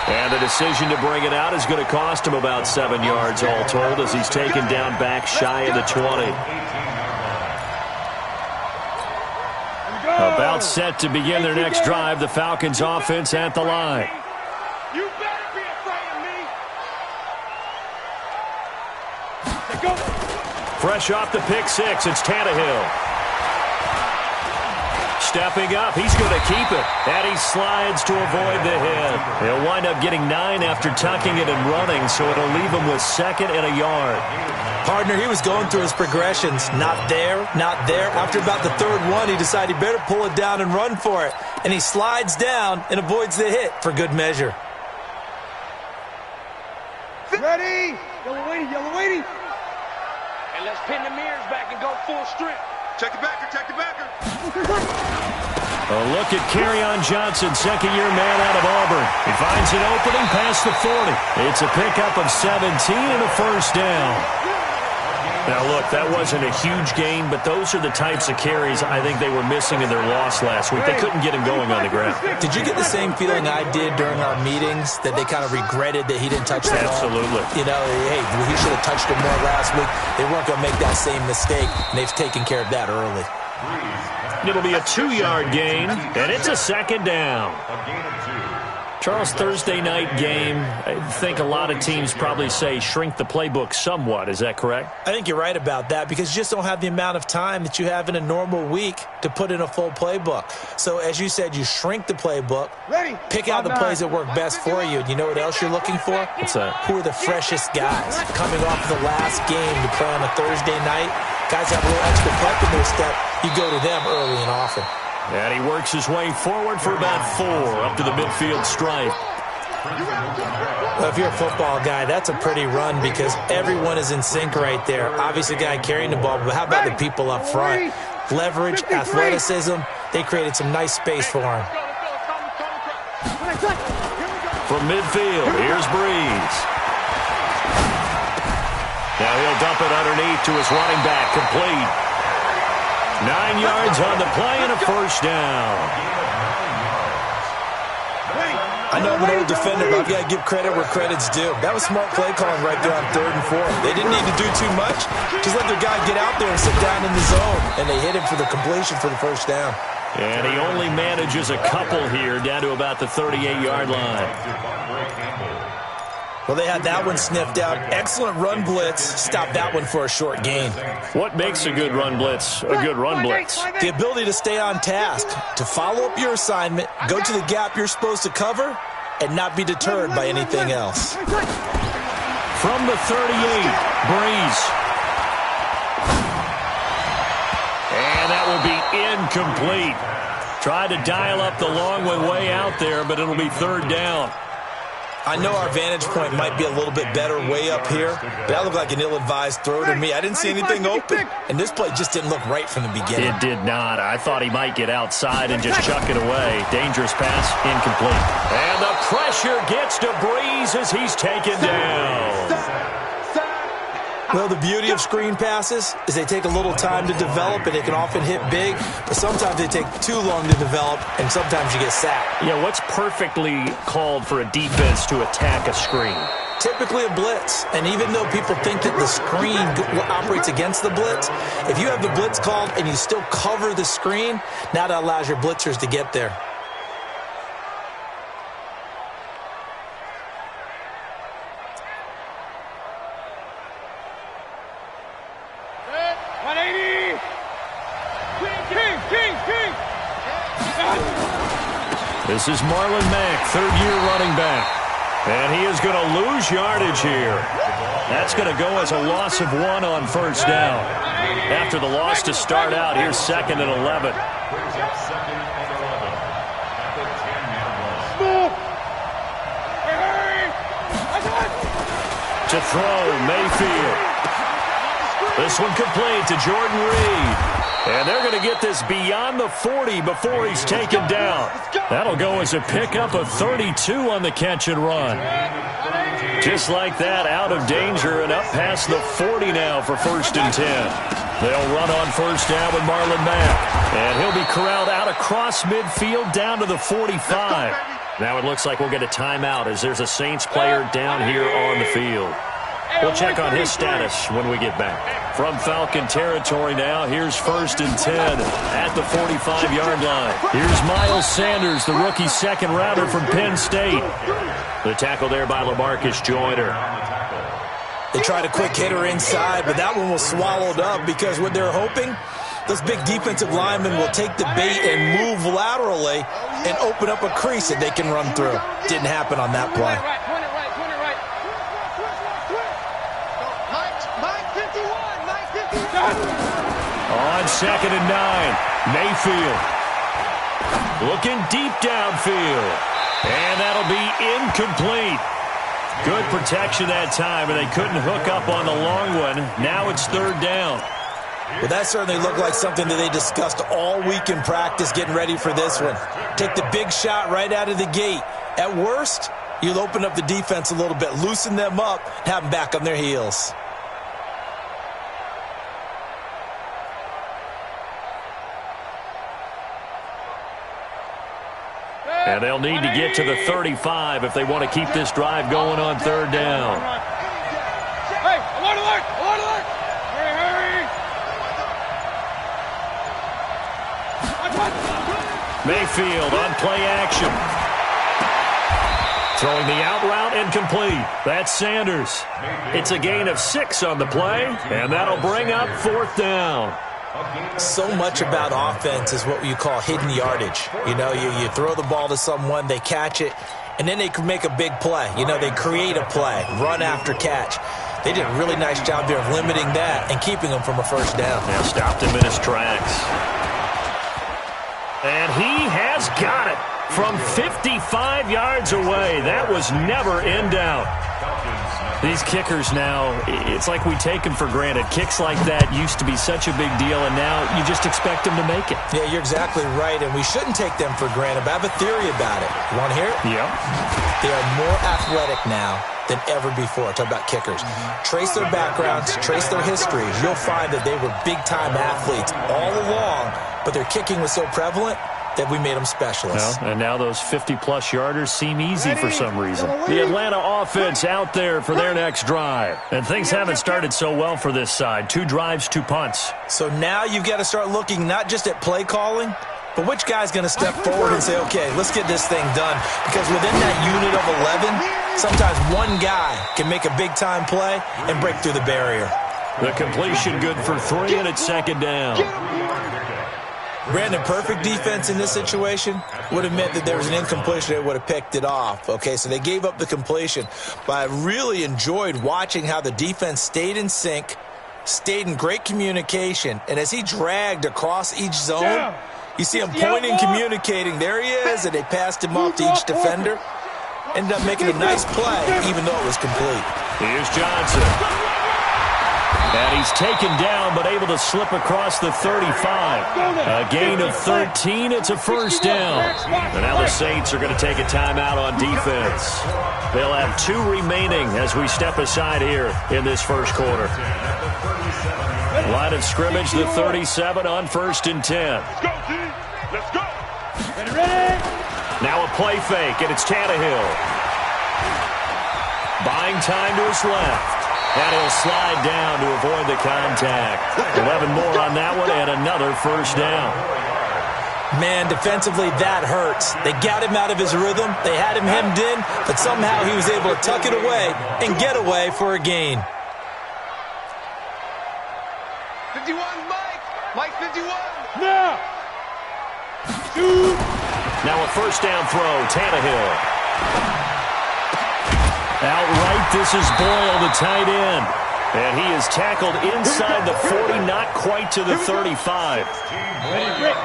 And the decision to bring it out is going to cost him about 7 yards all told as he's taken down back shy of the 20. About set to begin their next drive. The Falcons offense at the line.
You better be afraid of me. Go.
Fresh off the pick six, it's Tannehill. Stepping up, he's going to keep it. And he slides to avoid the hit. He'll wind up getting 9 after tucking it and running, so it'll leave him with 2nd and a yard.
Partner, he was going through his progressions. Not there, not there. After about the 3rd one, he decided he better pull it down and run for it. And he slides down and avoids the hit for good measure.
Ready? Yellow waiting.
And let's pin the mirrors back and go full strength. Check the backer.
A look at Kerryon Johnson, second-year man out of Auburn. He finds an opening past the 40. It's a pickup of 17 and a first down. Now, look, that wasn't a huge gain, but those are the types of carries I think they were missing in their loss last week. They couldn't get him going on the ground.
Did you get the same feeling I did during our meetings, that they kind of regretted that he didn't touch the ball?
Absolutely.
You know, hey, he should have touched it more last week. They weren't going to make that same mistake, and they've taken care of that early.
It'll be a 2-yard gain, and it's a 2nd down. Charles, Thursday night game, I think a lot of teams probably say shrink the playbook somewhat. Is that correct?
I think you're right about that because you just don't have the amount of time that you have in a normal week to put in a full playbook. So, as you said, you shrink the playbook, pick out the plays that work best for you. And you know what else you're looking for? Who are the freshest guys coming off the last game to play on a Thursday night? Guys have a little extra pep in their step. You go to them early and often.
And he works his way forward for about 4 up to the midfield stripe.
Well, if you're a football guy, that's a pretty run because everyone is in sync right there. Obviously, the guy carrying the ball, but how about the people up front? Leverage, athleticism, they created some nice space for him.
From midfield, here's Breeze. Now he'll dump it underneath to his running back, complete. 9 yards on the play and a first down.
I know I'm an old defender, but I've got to give credit where credit's due. That was smart play calling right there on 3rd and 4. They didn't need to do too much. Just let their guy get out there and sit down in the zone. And they hit him for the completion for the first down.
And he only manages a couple here down to about the 38-yard line.
Well, they had that one sniffed out. Excellent run blitz. Stop that one for a short gain.
What makes a good run blitz a good run blitz?
The ability to stay on task, to follow up your assignment, go to the gap you're supposed to cover, and not be deterred by anything else.
From the 38, Breeze. And that will be incomplete. Tried to dial up the long way out there, but it'll be 3rd down.
I know our vantage point might be a little bit better way up here, but that looked like an ill-advised throw to me. I didn't see anything open, and this play just didn't look right from the beginning.
It did not. I thought he might get outside and just chuck it away. Dangerous pass, incomplete. And the pressure gets to Breeze as he's taken down.
Well, the beauty of screen passes is they take a little time to develop, and they can often hit big, but sometimes they take too long to develop, and sometimes you get sacked.
Yeah, what's perfectly called for a defense to attack a screen?
Typically a blitz, and even though people think that the screen operates against the blitz, if you have the blitz called and you still cover the screen, now that allows your blitzers to get there.
This is Marlon Mack, 3rd-year running back. And he is going to lose yardage here. That's going to go as a loss of 1 on 1st down. After the loss to start out, here's 2nd and 11. To throw, Mayfield. This one complete to Jordan Reed. And they're going to get this beyond the 40 before he's taken down. That'll go as a pickup of 32 on the catch and run. Just like that, out of danger and up past the 40 now for 1st and 10. They'll run on 1st down with Marlon Mack. And he'll be corralled out across midfield down to the 45. Now it looks like we'll get a timeout as there's a Saints player down here on the field. We'll check on his status when we get back. From Falcon territory now, here's 1st and 10 at the 45-yard line. Here's Miles Sanders, the rookie 2nd rounder from Penn State. The tackle there by LaMarcus Joyner.
They tried a quick hitter inside, but that one was swallowed up because what they're hoping, those big defensive linemen will take the bait and move laterally and open up a crease that they can run through. Didn't happen on that play.
On 2nd and 9, Mayfield looking deep downfield, and that'll be incomplete. Good protection that time, and they couldn't hook up on the long one. Now it's 3rd down.
Well, that certainly looked like something that they discussed all week in practice getting ready for this one. Take the big shot right out of the gate. At worst, you'll open up the defense a little bit, loosen them up, and have them back on their heels.
And they'll need to get to the 35 if they want to keep this drive going on 3rd down.
Hey, alert, alert, alert, alert! Hurry, hurry!
Mayfield on play action. Throwing the out route incomplete. That's Sanders. It's a gain of 6 on the play, and that'll bring up 4th down.
So much about offense is what you call hidden yardage. You know, you throw the ball to someone, they catch it, and then they can make a big play. You know, they create a play, run after catch. They did a really nice job there of limiting that and keeping them from a first down.
Yeah, stopped him in his tracks. And he has got it from 55 yards away. That was never in doubt. These kickers now, it's like we take them for granted. Kicks like that used to be such a big deal, and now you just expect them to make it.
Yeah, you're exactly right, and we shouldn't take them for granted, but I have a theory about it. You want to hear it?
Yeah.
They are more athletic now than ever before. Talk about kickers. Trace their backgrounds, trace their history. You'll find that they were big-time athletes all along, but their kicking was so prevalent that we made them specialists.
Well, and now those 50-plus yarders seem easy for some reason. The Atlanta offense out there for their next drive. And things haven't started so well for this side. 2 drives, 2 punts.
So now you've got to start looking not just at play calling, but which guy's going to step forward and say, okay, let's get this thing done. Because within that unit of 11, sometimes one guy can make a big-time play and break through the barrier.
The completion good for 3, and it's 2nd down.
Brandon, perfect defense in this situation would have meant that there was an incompletion that would have picked it off. Okay, so they gave up the completion. But I really enjoyed watching how the defense stayed in sync, stayed in great communication, and as he dragged across each zone, you see him pointing, communicating. There he is, and they passed him off to each defender. Ended up making a nice play, even though it was complete.
Here's Johnson. And he's taken down, but able to slip across the 35. A gain of 13. It's a first down. And now the Saints are going to take a timeout on defense. They'll have 2 remaining as we step aside here in this first quarter. Line of scrimmage, the 37 on 1st and 10.
Let's go, G. Let's go.
Ready?
Now a play fake, and it's Tannehill. Buying time to his left. And he'll slide down to avoid the contact. 11 more on that one, and another first down.
Man, defensively, that hurts. They got him out of his rhythm. They had him hemmed in, but somehow he was able to tuck it away and get away for a gain.
51, Mike. Mike, 51.
Now. Shoot.
Now a first down throw, Tannehill. Outright, this is Boyle, the tight end. And he is tackled inside the 40, not quite to the 35.
Ready.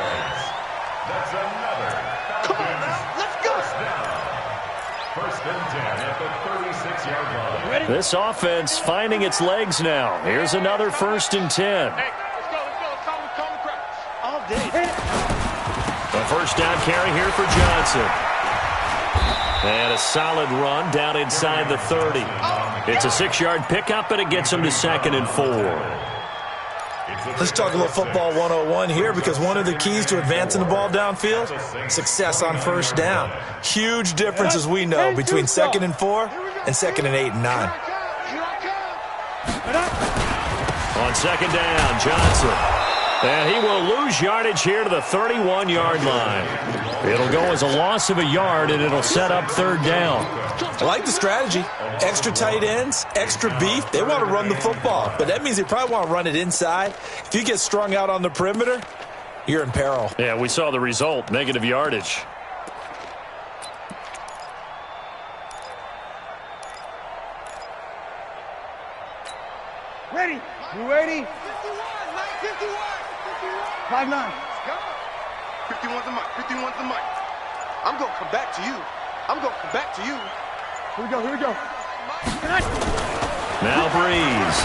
That's another.
Come on now. Let's go.
First and 10 at the 36-yard line.
Ready?
This offense finding its legs now. Here's another 1st and 10.
Hey, let's go. Calm the crowd. All day.
A first down carry here for Johnson. And a solid run down inside the 30. It's a 6-yard pickup, and it gets him to 2nd and 4.
Let's talk a little football 101 here, because one of the keys to advancing the ball downfield, success on first down. Huge difference, as we know, between 2nd and 4 and 2nd and 8 and 9.
On 2nd down, Johnson. And he will lose yardage here to the 31-yard line. It'll go as a loss of a yard, and it'll set up 3rd down.
I like the strategy. Extra tight ends, extra beef. They want to run the football, but that means they probably want to run it inside. If you get strung out on the perimeter, you're in peril.
Yeah, we saw the result, negative yardage.
Ready. You ready?
51, Mike. 51.
5-9.
51's the mic. 51's the mic. I'm going to come back to you.
Here we go.
Now Breeze.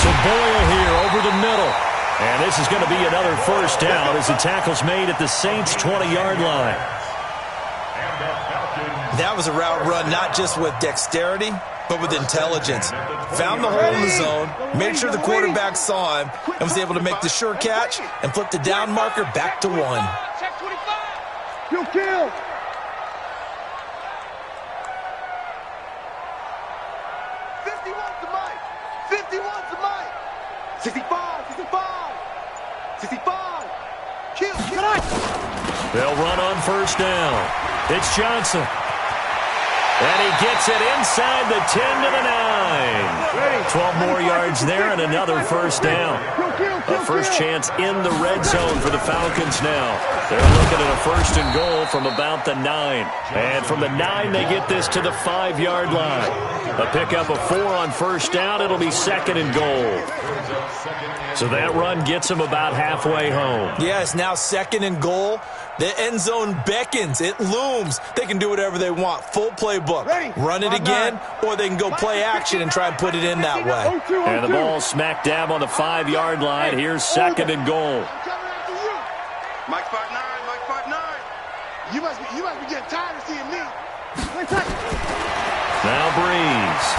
To Boyle here over the middle. And this is going to be another first down as the tackle's made at the Saints' 20-yard line.
That was a route run not just with dexterity, but with intelligence. Found the hole in the zone, made sure the quarterback saw him, and was able to make the sure catch and flip the down marker back to 1.
Check 25.
You kill.
51's the mic. 51's the mic. 65. 65. Kill.
They'll run on first down. It's Johnson. And he gets it inside the 10 to the 9. 12 more yards there and another first down. A first chance in the red zone for the Falcons now. They're looking at a first and goal from about the 9. And from the 9, they get this to the 5-yard line. A pickup of 4 on first down. It'll be second and goal. So that run gets them about halfway home.
Yes, now second and goal. The end zone beckons. It looms. They can do whatever they want. Full playbook. Run it again, or they can go play action and try and put it in that way.
And the ball smack dab on the 5-yard line. Here's second and goal.
Mike 5'9", Mike 5'9". You must be getting tired of seeing me.
Now Breeze.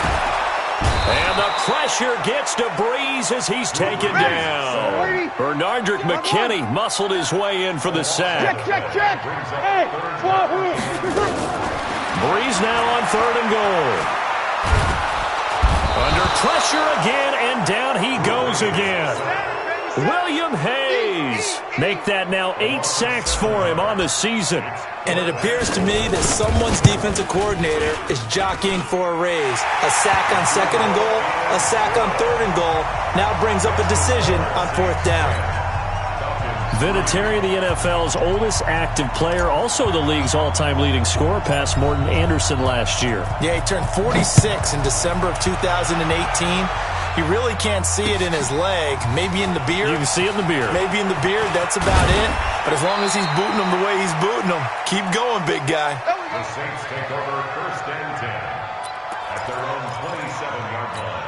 And the pressure gets to Breeze as he's taken down. Bernardrick McKinney muscled his way in for the sack.
Check. Hey,
Breeze now on third and goal. Under pressure again, and down he goes again. William Hayes. Make that now 8 sacks for him on the season.
And it appears to me that someone's defensive coordinator is jockeying for a raise. A sack on second and goal, a sack on third and goal, now brings up a decision on fourth down.
Vinatieri, the NFL's oldest active player, also the league's all-time leading scorer, past Morton Anderson last year.
Yeah, he turned 46 in December of 2018. He really can't see it in his leg. Maybe in the beard.
You can see it in the beard.
Maybe in the beard. That's about it. But as long as he's booting them the way he's booting them, keep going, big guy.
The Saints take over first and 10 at their own 27-yard line.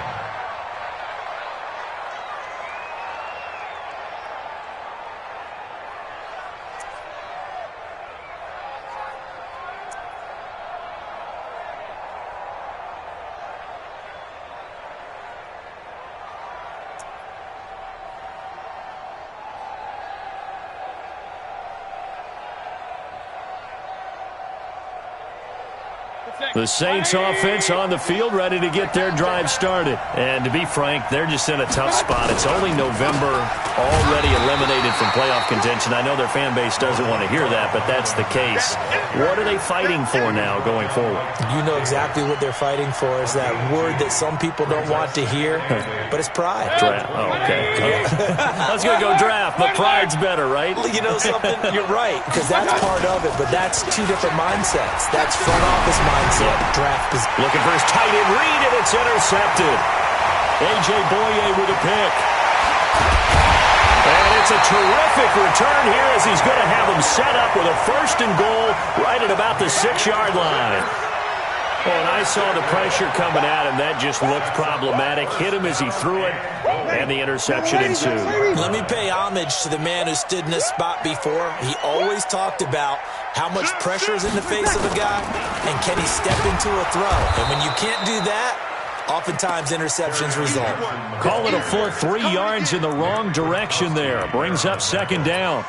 The Saints offense on the field, ready to get their drive started. And to be frank, they're just in a tough spot. It's only November, already eliminated from playoff contention. I know their fan base doesn't want to hear that, but that's the case. What are they fighting for now going forward?
You know exactly what they're fighting for. Is that word that some people don't want to hear, but it's pride.
Draft. Oh, okay. I was going to go draft, but pride's better, right?
You know something? You're right, because that's part of it, but that's two different mindsets. That's front office mindset. Draft is
looking for his tight end read, and it's intercepted. A.J. Boye with a pick. And it's a terrific return here as he's going to have him set up with a first and goal right at about the 6-yard line. Oh, and I saw the pressure coming at him. That just looked problematic. Hit him as he threw it, and the interception ensued.
Let me pay homage to the man who stood in this spot before. He always talked about how much pressure is in the face of a guy, and can he step into a throw. And when you can't do that, oftentimes interceptions result.
Call it a full 3 yards in the wrong direction there. Brings up second down.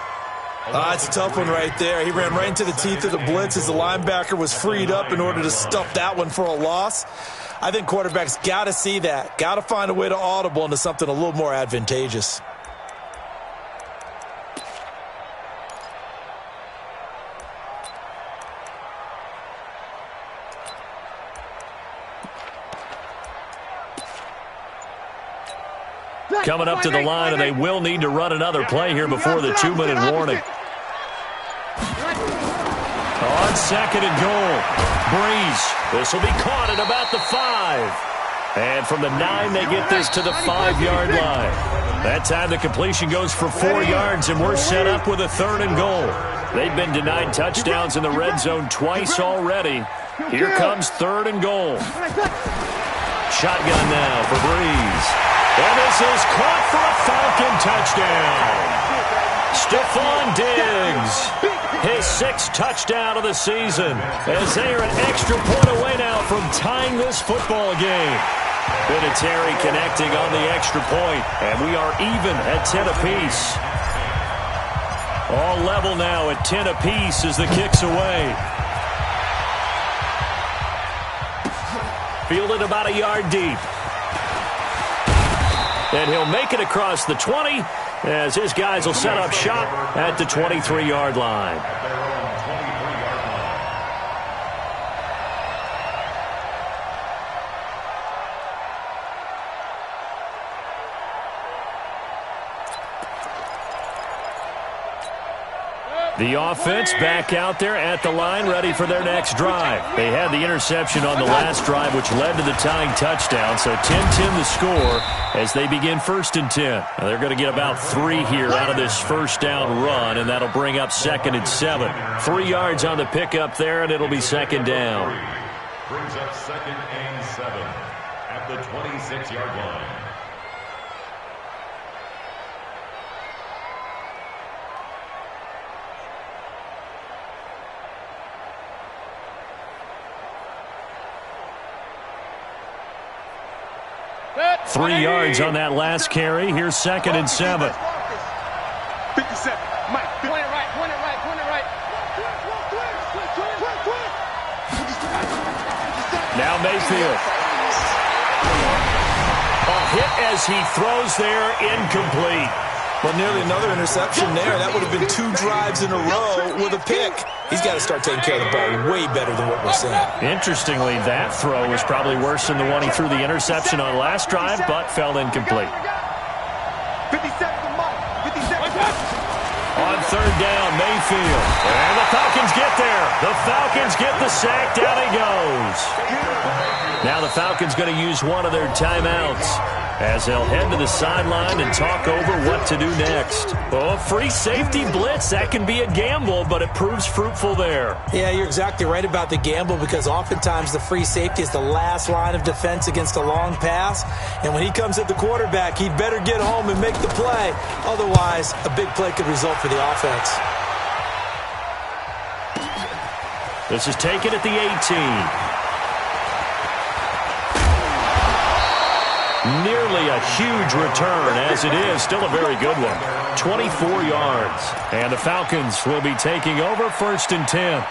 It's a tough one right there. He ran right into the teeth of the blitz as the linebacker was freed up in order to stuff that one for a loss. I think quarterbacks got to see that. Got to find a way to audible into something a little more advantageous.
Coming up to the line, and they will need to run another play here before the 2-minute warning. On second and goal, Breeze. This will be caught at about the 5. And from the 9, they get this to the 5-yard line. That time the completion goes for 4 yards, and we're set up with a third and goal. They've been denied touchdowns in the red zone twice already. Here comes third and goal. Shotgun now for Breeze. And this is caught for a Falcon touchdown. Stephon Diggs, his 6th touchdown of the season, as they are an extra point away now from tying this football game. Vinatieri connecting on the extra point, and we are even at 10 apiece. All level now at 10 apiece as the kick's away. Fielded about a yard deep. And he'll make it across the 20 as his guys will set up shop at the 23-yard line. The offense back out there at the line, ready for their next drive. They had the interception on the last drive, which led to the tying touchdown. So 10-10 the score as they begin 1st and 10. Now they're going to get about 3 here out of this first down run, and that'll bring up 2nd and 7. 3 yards on the pickup there, and it'll be 2nd down.
Brings up 2nd and 7 at the 26-yard line.
Set.
3 yards on that last carry. Here's 2nd and 7.
57. Mike,
Point it right, point it right, point it right.
Now Mayfield. A hit as he throws there, incomplete.
Well, nearly another interception there. That would have been 2 drives in a row with a pick. He's got to start taking care of the ball way better than what we're seeing.
Interestingly, that throw was probably worse than the one he threw the interception on last drive, but fell incomplete.
57 to Mike. 57.
On 3rd down, Mayfield. And the Falcons get there. The Falcons get the sack. Down he goes. Now the Falcons going to use one of their timeouts as they'll head to the sideline and talk over what to do next. Oh, free safety blitz. That can be a gamble, but it proves fruitful there.
Yeah, you're exactly right about the gamble because oftentimes the free safety is the last line of defense against a long pass. And when he comes at the quarterback, he'd better get home and make the play. Otherwise, a big play could result for the offense.
This is taken at the 18. Nearly a huge return, as it is. Still a very good one. 24 yards. And the Falcons will be taking over 1st and 10.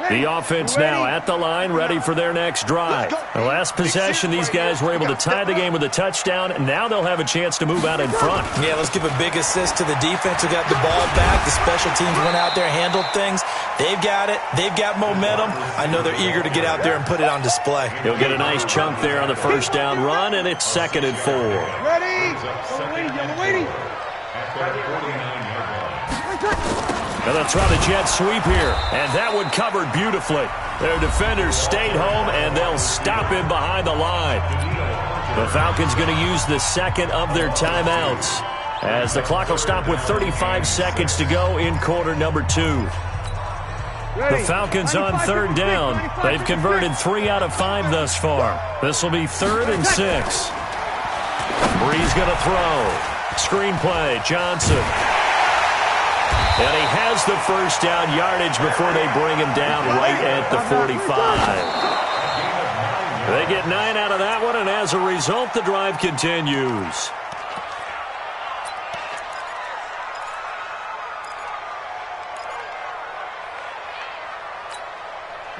The offense now at the line, ready for their next drive. The last possession, these guys were able to tie the game with a touchdown, and now they'll have a chance to move out in front.
Yeah, let's give a big assist to the defense who got the ball back. The special teams went out there, handled things. They've got it. They've got momentum. I know they're eager to get out there and put it on display.
He'll get a nice chunk there on the first down run, and it's 2nd and 4.
Ready? Yellow waiting.
Now they'll try the jet sweep here, and that one covered beautifully. Their defenders stayed home, and they'll stop him behind the line. The Falcons going to use the 2nd of their timeouts as the clock will stop with 35 seconds to go in quarter number 2. The Falcons on 3rd down. They've converted 3 out of 5 thus far. This will be 3rd and 6. Breeze going to throw. Screenplay, Johnson. And he has the first down yardage before they bring him down right at the 45. They get 9 out of that one, and as a result, the drive continues.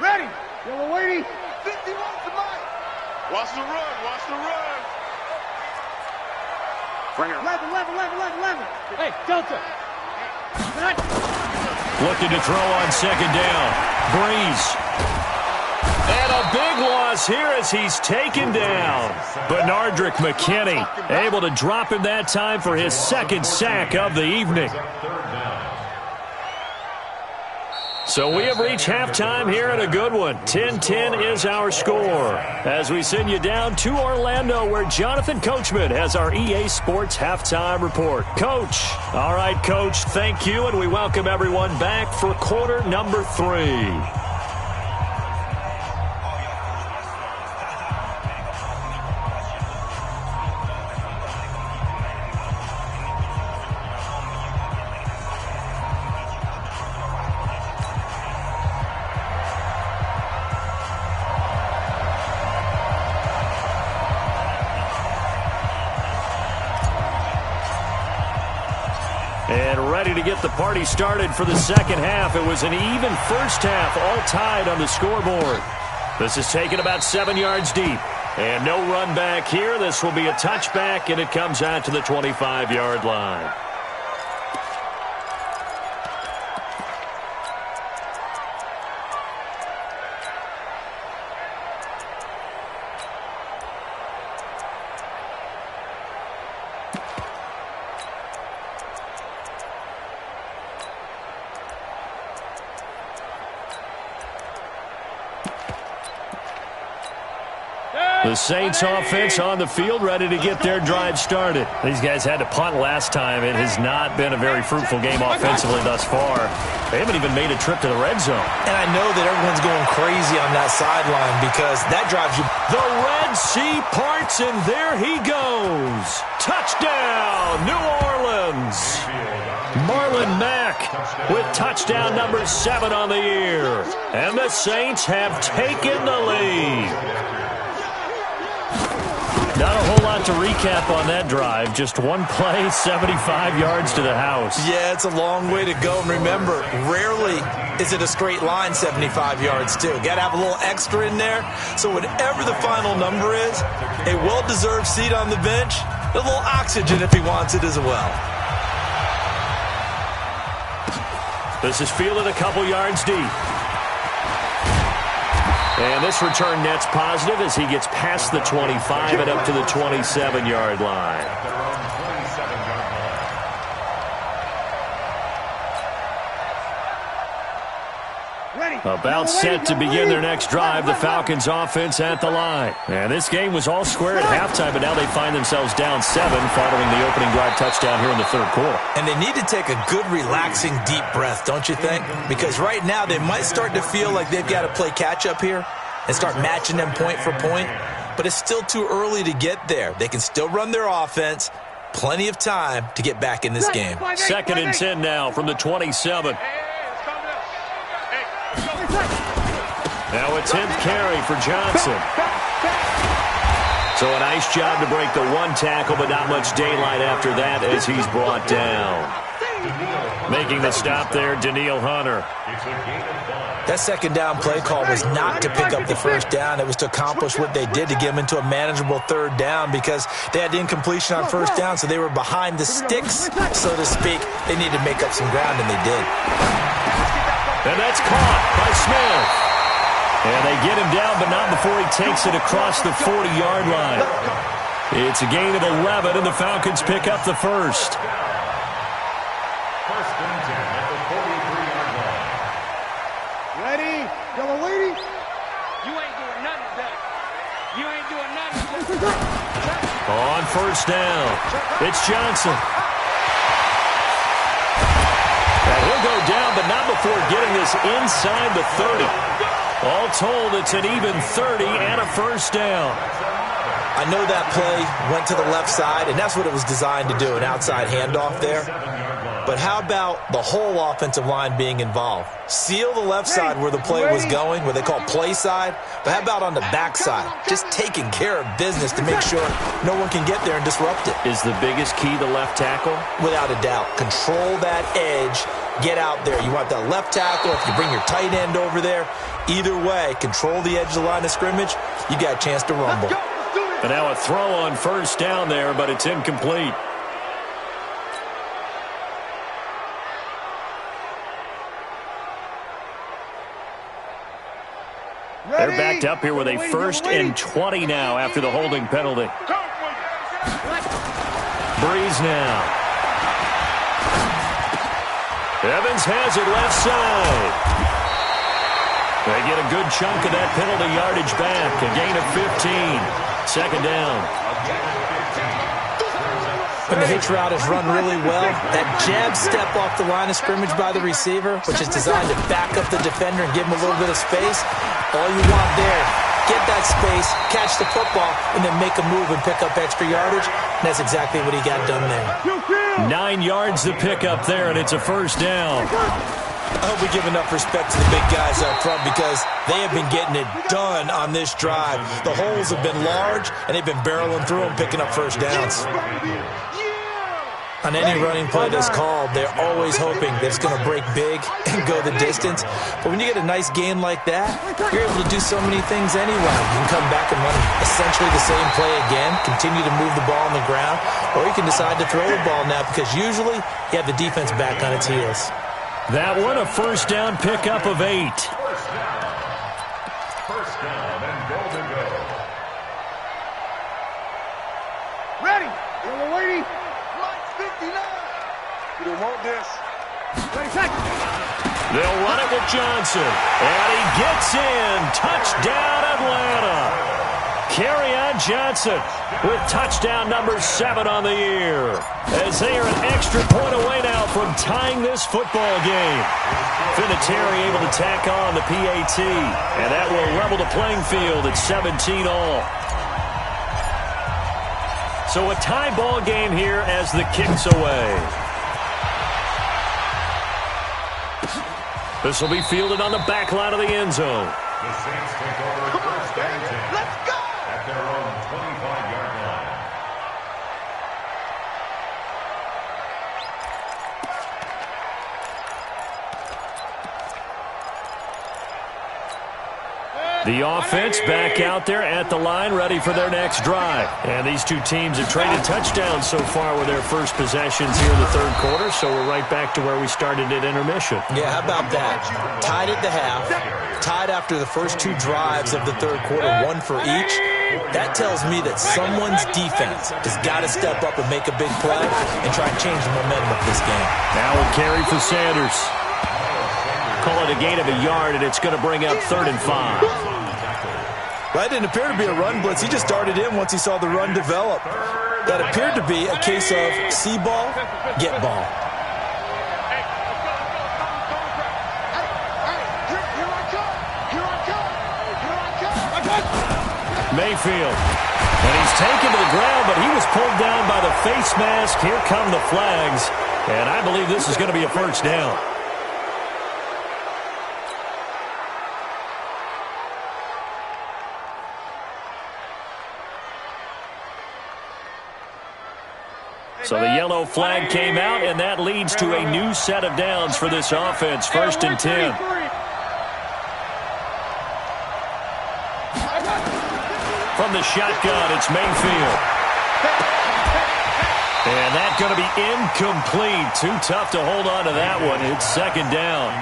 Ready? Yellow waiting. 51 to Mike. Watch the run. Watch the run. Bring it. 11.
Hey, Delta.
Looking to throw on 2nd down. Breeze. And a big loss here as he's taken down. Benardrick McKinney able to drop him that time for his 2nd sack of the evening. So we have reached halftime here in a good one. 10-10 is our score as we send you down to Orlando where Jonathan Coachman has our EA Sports halftime report. Coach. All right, Coach, thank you, and we welcome everyone back for quarter number 3. And ready to get the party started for the second half. It was an even first half, all tied on the scoreboard. This is taken about 7 yards deep. And no run back here. This will be a touchback, and it comes out to the 25-yard line. Saints offense on the field, ready to get their drive started. These guys had to punt last time. It has not been a very fruitful game offensively thus far. They haven't even made a trip to the red zone.
And I know that everyone's going crazy on that sideline because that drives you.
The Red Sea parts, and there he goes. Touchdown, New Orleans. Marlon Mack with touchdown number 7 on the year. And the Saints have taken the lead. Not a whole lot to recap on that drive. Just one play, 75 yards to the house.
Yeah, it's a long way to go. And remember, rarely is it a straight line 75 yards, too. Got to have a little extra in there. So whatever the final number is, a well-deserved seat on the bench, a little oxygen if he wants it as well.
This is fielded a couple yards deep. And this return net's positive as he gets past the 25 and up to the 27-yard line. About set to begin their next drive, the Falcons offense at the line. And this game was all square at halftime, but now they find themselves down 7 following the opening drive touchdown here in the third quarter.
And they need to take a good, relaxing, deep breath, don't you think? Because right now they might start to feel like they've got to play catch-up here and start matching them point for point. But it's still too early to get there. They can still run their offense. Plenty of time to get back in this game.
2nd and 10 now from the 27. Now a 10th carry for Johnson. So a nice job to break the 1 tackle, but not much daylight after that as he's brought down. Making the stop there, Danielle Hunter.
That 2nd down play call was not to pick up the 1st down. It was to accomplish what they did to get them into a manageable 3rd down because they had incompletion on 1st down, so they were behind the sticks, so to speak. They needed to make up some ground, and they did.
And that's caught by Smith. And they get him down, but not before he takes it across the 40-yard line. It's a gain of 11, and the Falcons pick up the first.
1st and 10 at the 43-yard line.
Ready? Yellow lady?
You ain't doing nothing today. You ain't doing nothing today.
On 1st down, it's Johnson. And he'll go down, but not before getting this inside the 30. All told, it's an even 30 and a 1st down.
I know that play went to the left side, and that's what it was designed to do, an outside handoff there. But how about the whole offensive line being involved? Seal the left side where the play was going, where they call play side. But how about on the back side? Just taking care of business to make sure no one can get there and disrupt it.
Is the biggest key the left tackle?
Without a doubt. Control that edge. Get out there. You want that left tackle. If you bring your tight end over there, either way, control the edge of the line of scrimmage. You got a chance to rumble.
And now a throw on 1st down there, but it's incomplete. They're backed up here with a 1st and 20 now after the holding penalty. Breeze now. Evans has it left side. They get a good chunk of that penalty yardage back. A gain of 15. 2nd down.
When the hitch route is run really well, that jab step off the line of scrimmage by the receiver, which is designed to back up the defender and give him a little bit of space, all you want there, get that space, catch the football, and then make a move and pick up extra yardage. And that's exactly what he got done there.
9 yards to pick up there, and it's a 1st down.
I hope we give enough respect to the big guys up front because they have been getting it done on this drive. The holes have been large, and they've been barreling through them, picking up 1st downs. On any running play that's called, they're always hoping that it's going to break big and go the distance. But when you get a nice gain like that, you're able to do so many things anyway. You can come back and run essentially the same play again, continue to move the ball on the ground, or you can decide to throw the ball now because usually you have the defense back on its heels.
That one, a 1st down pickup of 8.
1st down and goal to go.
Ready? Yellow lady? Line 59. You don't want this. 30 seconds.
They'll run it with Johnson. And he gets in. Touchdown, Atlanta. Kerryon Johnson with touchdown number 7 on the year. As they are an extra point away now from tying this football game. Vinatieri able to tack on the PAT. And that will level the playing field at 17 all. So a tie ball game here as the kick's away. This will be fielded on the back line of the end zone.
The Saints take over first and 10.
Let's go!
At their own 25-yard line.
The offense back out there at the line, ready for their next drive. And these two teams have traded touchdowns so far with their first possessions here in the third quarter, so we're right back to where we started at intermission.
Yeah, how about that? Tied at the half, tied after the first 2 drives of the third quarter, 1 for each. That tells me that someone's defense has got to step up and make a big play and try and change the momentum of this game.
Now a carry for Sanders. Call it a gain of a yard, and it's going to bring up 3rd and 5.
That didn't appear to be a run blitz. He just darted in once he saw the run develop. That appeared to be a case of see ball, get ball.
Mayfield. And he's taken to the ground, but he was pulled down by the face mask. Here come the flags. And I believe this is going to be a first down. So the yellow flag came out, and that leads to a new set of downs for this offense. 1st and 10. From the shotgun, it's Mayfield. And that's going to be incomplete. Too tough to hold on to that one. It's 2nd down.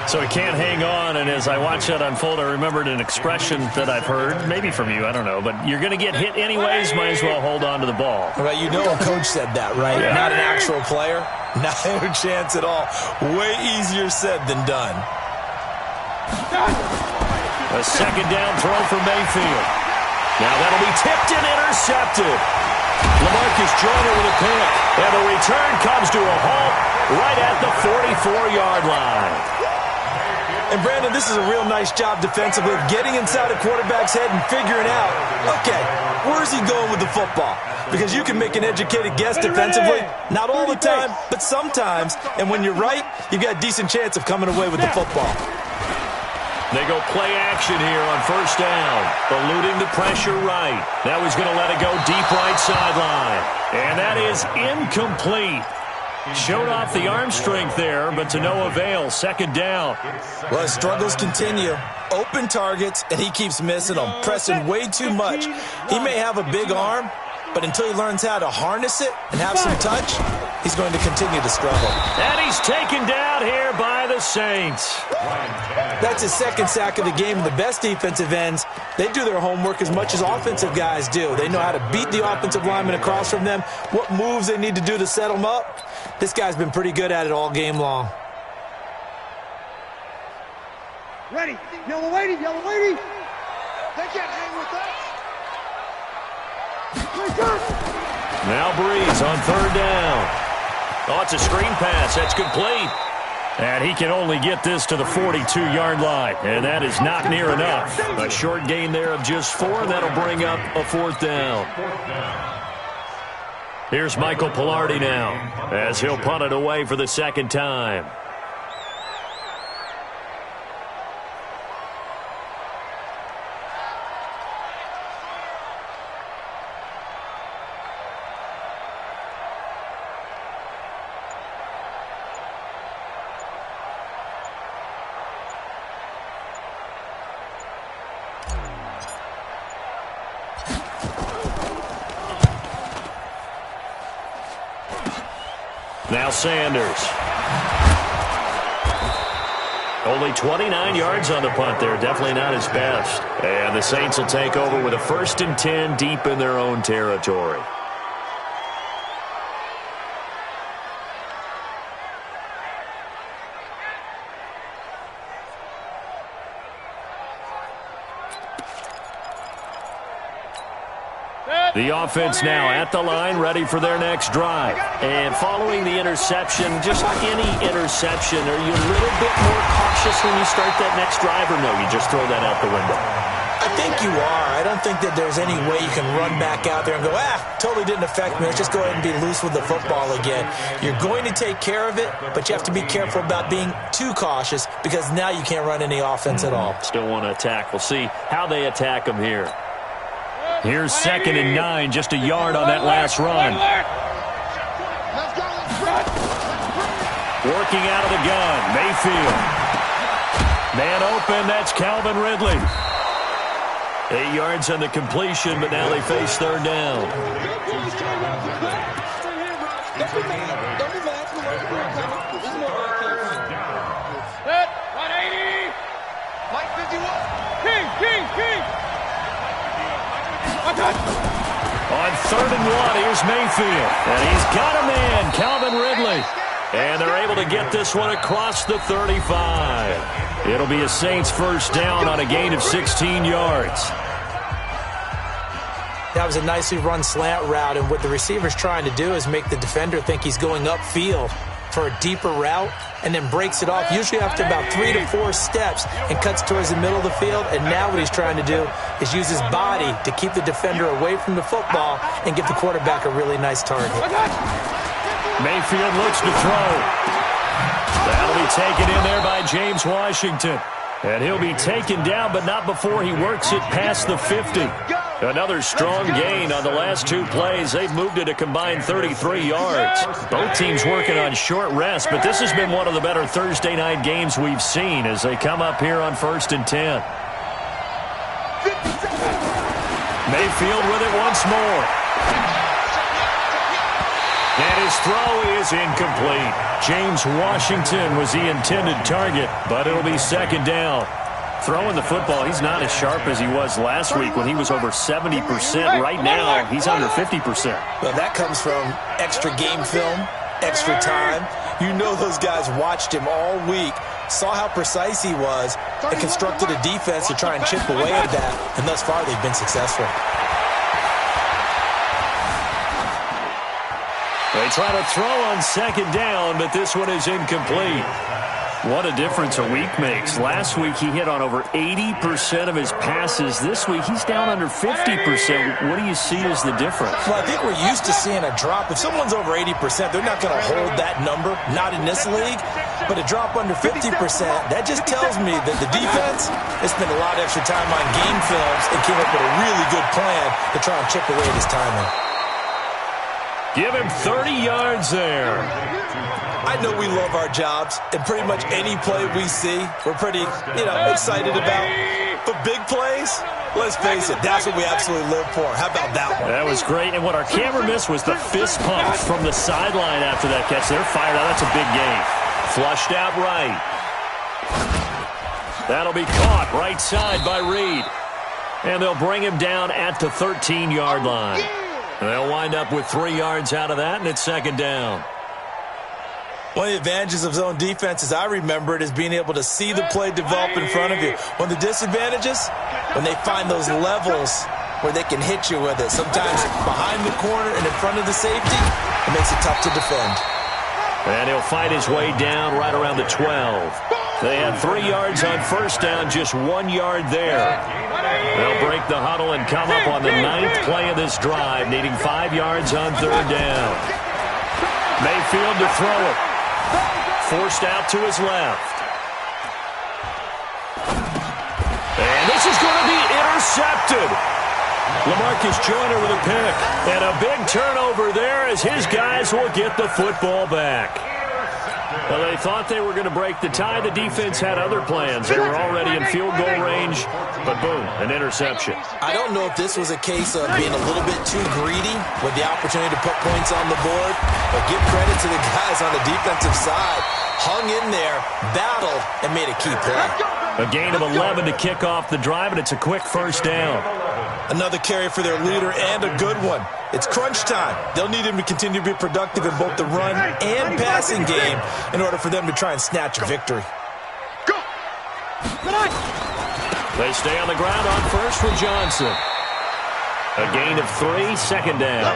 So he can't hang on, and as I watch that unfold, I remembered an expression that I've heard, maybe from you, I don't know, but you're going to get hit anyways, might as well hold on to the ball.
Right, you know a coach said that, right? Yeah. Not an actual player. Not a chance at all. Way easier said than done.
A 2nd down throw for Mayfield. Now that'll be tipped and intercepted. LaMarcus Joyner with a pick. And the return comes to a halt right at the 44-yard line.
And, Brandon, this is a real nice job defensively of getting inside a quarterback's head and figuring out, okay, where's he going with the football? Because you can make an educated guess defensively. Not all the time, but sometimes. And when you're right, you've got a decent chance of coming away with the football.
They go play action here on 1st down. Eluding the pressure right. Now he's going to let it go deep right sideline. And that is incomplete. Showed off the arm strength there, but to no avail. 2nd down.
Well, his struggles continue. Open targets, and he keeps missing them. Pressing way too much. He may have a big arm, but until he learns how to harness it and have some touch, he's going to continue to struggle.
And he's taken down here by the Saints.
That's his 2nd sack of the game. The best defensive ends, they do their homework as much as offensive guys do. They know how to beat the offensive lineman across from them, what moves they need to do to set them up. This guy's been pretty good at it all game long.
Ready. Yellow lady, yellow lady. They can't hang with us.
Now Breeze on 3rd down. Oh, it's a screen pass. That's complete. And he can only get this to the 42-yard line. And that is not near enough. A short gain there of just 4. That'll bring up a 4th down. Here's Michael Pilardi now as he'll punt it away for the 2nd time. Now Sanders. Only 29 yards on the punt there. Definitely not his best. And the Saints will take over with a 1st and 10 deep in their own territory. The offense now at the line, ready for their next drive.
And following the interception, just any interception, are you a little bit more cautious when you start that next drive, or no, you just throw that out the window?
I think you are. I don't think that there's any way you can run back out there and go, totally didn't affect me. Let's just go ahead and be loose with the football again. You're going to take care of it, but you have to be careful about being too cautious because now you can't run any offense at all.
Still want to attack. We'll see how they attack them here.
Here's 2nd and 9, just a yard on that last run. Working out of the gun, Mayfield. Man open, that's Calvin Ridley. 8 yards on the completion, but now they face 3rd down.
Set, 180. Mike 51. King.
On 3rd and 1, here's Mayfield. And he's got a man, Calvin Ridley. And they're able to get this one across the 35. It'll be a Saints first down on a gain of 16 yards.
That was a nicely run slant route, and what the receiver's trying to do is make the defender think he's going upfield for a deeper route and then breaks it off, usually after about 3 to 4 steps, and cuts towards the middle of the field. And now what he's trying to do is use his body to keep the defender away from the football and give the quarterback a really nice target.
Mayfield looks to throw. That'll be taken in there by James Washington. And he'll be taken down, but not before he works it past the 50. Another strong gain on the last 2 plays. They've moved it a combined 33 yards. Both teams working on short rest, but this has been one of the better Thursday night games we've seen as they come up here on 1st and 10. Mayfield with it once more. And his throw is incomplete. James Washington was the intended target, but it'll be 2nd down. Throwing the football, he's not as sharp as he was last week when he was over 70%. Right now, he's under 50%.
Well, that comes from extra game film, extra time. You know those guys watched him all week, saw how precise he was, and constructed a defense to try and chip away at that. And thus far, they've been successful.
They try to throw on 2nd down, but this one is incomplete. What a difference a week makes. Last week, he hit on over 80% of his passes. This week, he's down under 50%. What do you see as the difference?
Well, I think we're used to seeing a drop. If someone's over 80%, they're not going to hold that number, not in this league. But a drop under 50%, that just tells me that the defense has spent a lot of extra time on game films and came up with a really good plan to try and chip away at his timing.
Give him 30 yards there.
I know we love our jobs, and pretty much any play we see, we're pretty, excited about. But big plays, let's face it, that's what we absolutely live for. How about that one?
That was great, and what our camera missed was the fist pump from the sideline after that catch. They're fired out. That's a big gain. Flushed out right. That'll be caught right side by Reed. And they'll bring him down at the 13-yard line. They'll wind up with 3 yards out of that, and it's 2nd down.
One of the advantages of zone defense, as I remember it, is being able to see the play develop in front of you. One of the disadvantages, when they find those levels where they can hit you with it. Sometimes behind the corner and in front of the safety, it makes it tough to defend.
And he'll fight his way down right around the 12. They had 3 yards on 1st down, just 1 yard there. They'll break the huddle and come up on the 9th play of this drive, needing 5 yards on 3rd down. Mayfield to throw it. Forced out to his left. And this is going to be intercepted. LaMarcus Joyner with a pick. And a big turnover there as his guys will get the football back. Well, they thought they were going to break the tie. The defense had other plans. They were already in field goal range, but boom, an interception.
I don't know if this was a case of being a little bit too greedy with the opportunity to put points on the board, but give credit to the guys on the defensive side. Hung in there, battled, and made a key play.
A gain of 11 to kick off the drive, and it's a quick 1st down.
Another carry for their leader and a good one. It's crunch time. They'll need him to continue to be productive in both the run and passing game in order for them to try and snatch a victory.
Go!
They stay on the ground on 1st with Johnson. A gain of 3, second down.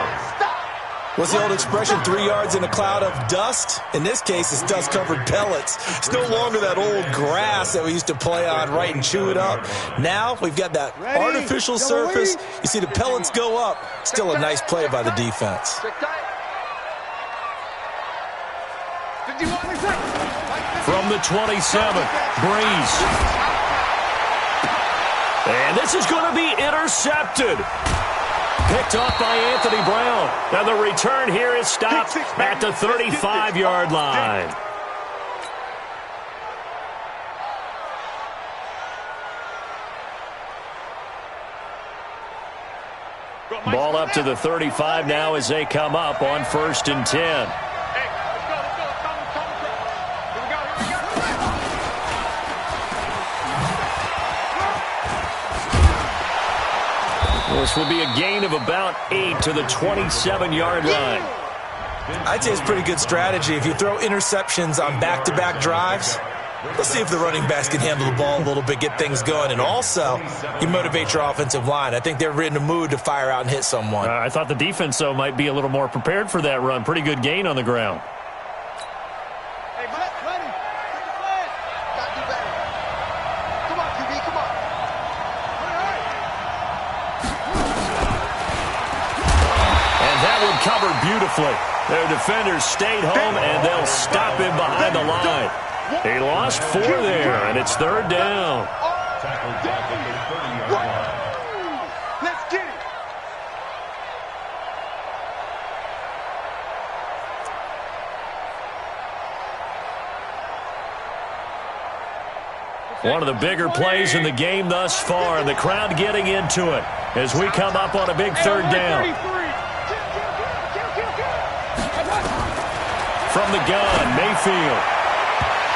What's the old expression, 3 yards in a cloud of dust? In this case, it's dust-covered pellets. It's no longer that old grass that we used to play on, right, and chew it up. Now we've got that artificial surface. You see the pellets go up. Still a nice play by the defense.
From the 27, Breeze. And this is going to be intercepted. Picked off by Anthony Brown. And the return here is stopped at the 35-yard line. Ball up to the 35 now as they come up on 1st and 10. This will be a gain of about 8 to the 27-yard line.
I'd say it's pretty good strategy. If you throw interceptions on back-to-back drives, let's see if the running backs can handle the ball a little bit, get things going, and also you motivate your offensive line. I think they're in the mood to fire out and hit someone.
I thought the defense, though, might be a little more prepared for that run. Pretty good gain on the ground. Covered beautifully. Their defenders stayed home, and they'll stop him behind the line. He lost 4 there, and it's 3rd down.
Let's get it.
One of the bigger plays in the game thus far, and the crowd getting into it as we come up on a big 3rd down. From the gun, Mayfield.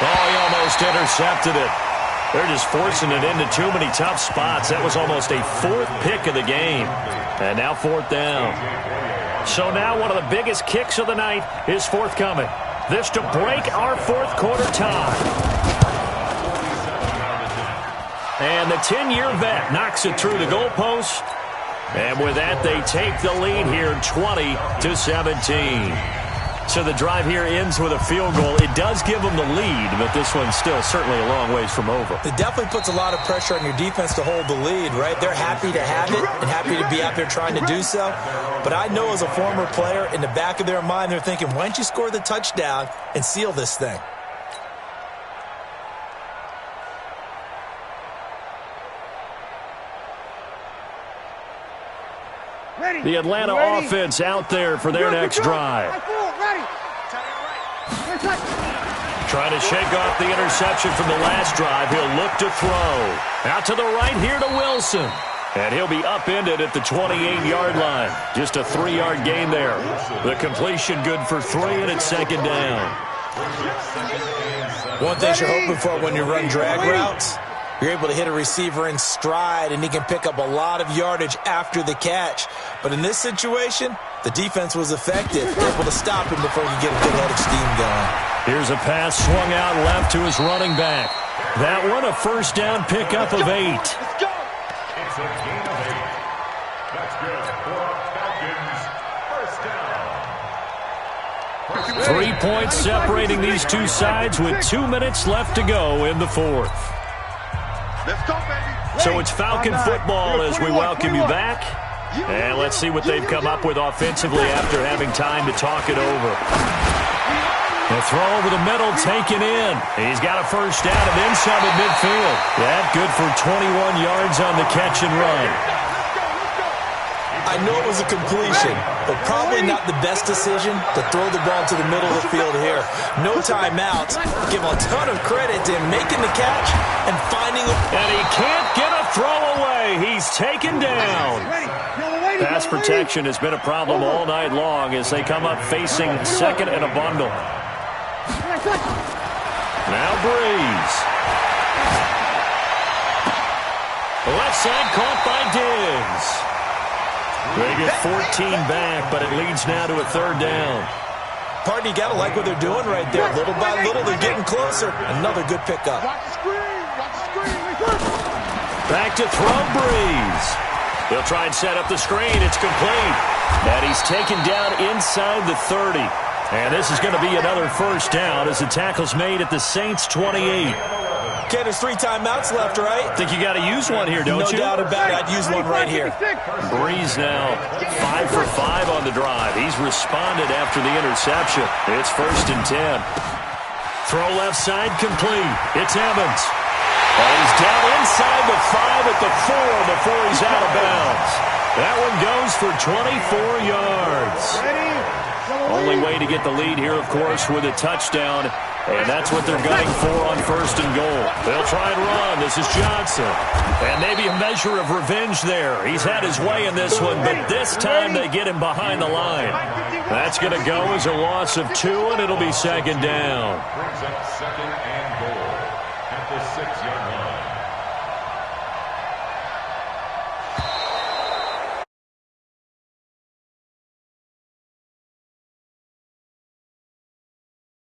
Oh, he almost intercepted it. They're just forcing it into too many tough spots. That was almost a 4th pick of the game. And now 4th down. So now one of the biggest kicks of the night is forthcoming. This to break our 4th quarter tie. And the 10-year vet knocks it through the goalpost. And with that, they take the lead here 20-17. So the drive here ends with a field goal. It does give them the lead, but this one's still certainly a long ways from over.
It definitely puts a lot of pressure on your defense to hold the lead, right? They're happy to have it and happy to be out there trying to do so. But I know as a former player, in the back of their mind, they're thinking, why don't you score the touchdown and seal this thing?
The Atlanta offense out there for their next drive. Trying to shake off the interception from the last drive. He'll look to throw. Out to the right here to Wilson. And he'll be upended at the 28-yard line. Just a 3-yard gain there. The completion good for 3, and it's 2nd down.
One thing you're hoping for when you run drag routes, you're able to hit a receiver in stride, and he can pick up a lot of yardage after the catch. But in this situation, the defense was effective, able to stop him before he get a good head of steam going.
Here's a pass swung out left to his running back. That one a 1st down pickup of 8.
It's a gain of 8. That's good for Falcons. 1st down.
3 points separating these two sides with 2 minutes left to go in the 4th.
Let's go, baby.
So it's Falcon football as we welcome you back. And let's see what they've come up with offensively after having time to talk it over. The throw over the middle taken in. He's got a 1st down and then some at midfield. That good for 21 yards on the catch and run.
I know it was a completion, but probably not the best decision to throw the ball to the middle of the field here. No timeouts. Give a ton of credit to him making the catch and finding a...
And he can't get a throw away. He's taken down. Pass protection has been a problem all night long as they come up facing 2nd and a bundle. Now Breeze. Left side caught by Diggs. They get 14 back, but it leads now to a 3rd down.
Pardon, you got to like what they're doing right there. Little by little, they're getting closer. Another good pickup.
Watch the screen. Watch the screen.
Back to throw Breeze. He'll try and set up the screen. It's complete. And he's taken down inside the 30. And this is going to be another first down as the tackle's made at the Saints' 28.
Okay, there's 3 timeouts left, right?
Think you got to use one here, don't you?
No doubt about it. I'd use one right here.
Breeze now 5 for 5 on the drive. He's responded after the interception. It's 1st and 10. Throw left side complete. It's Evans. And he's down inside the 5 at the 4 before he's out of bounds. That one goes for 24 yards. Only way to get the lead here, of course, with a touchdown. And that's what they're gunning for on 1st and goal. They'll try and run. This is Johnson. And maybe a measure of revenge there. He's had his way in this one, but this time they get him behind the line. That's going to go as a loss of 2, and it'll be 2nd down.
Brings up 2nd and goal at the 6-yard line.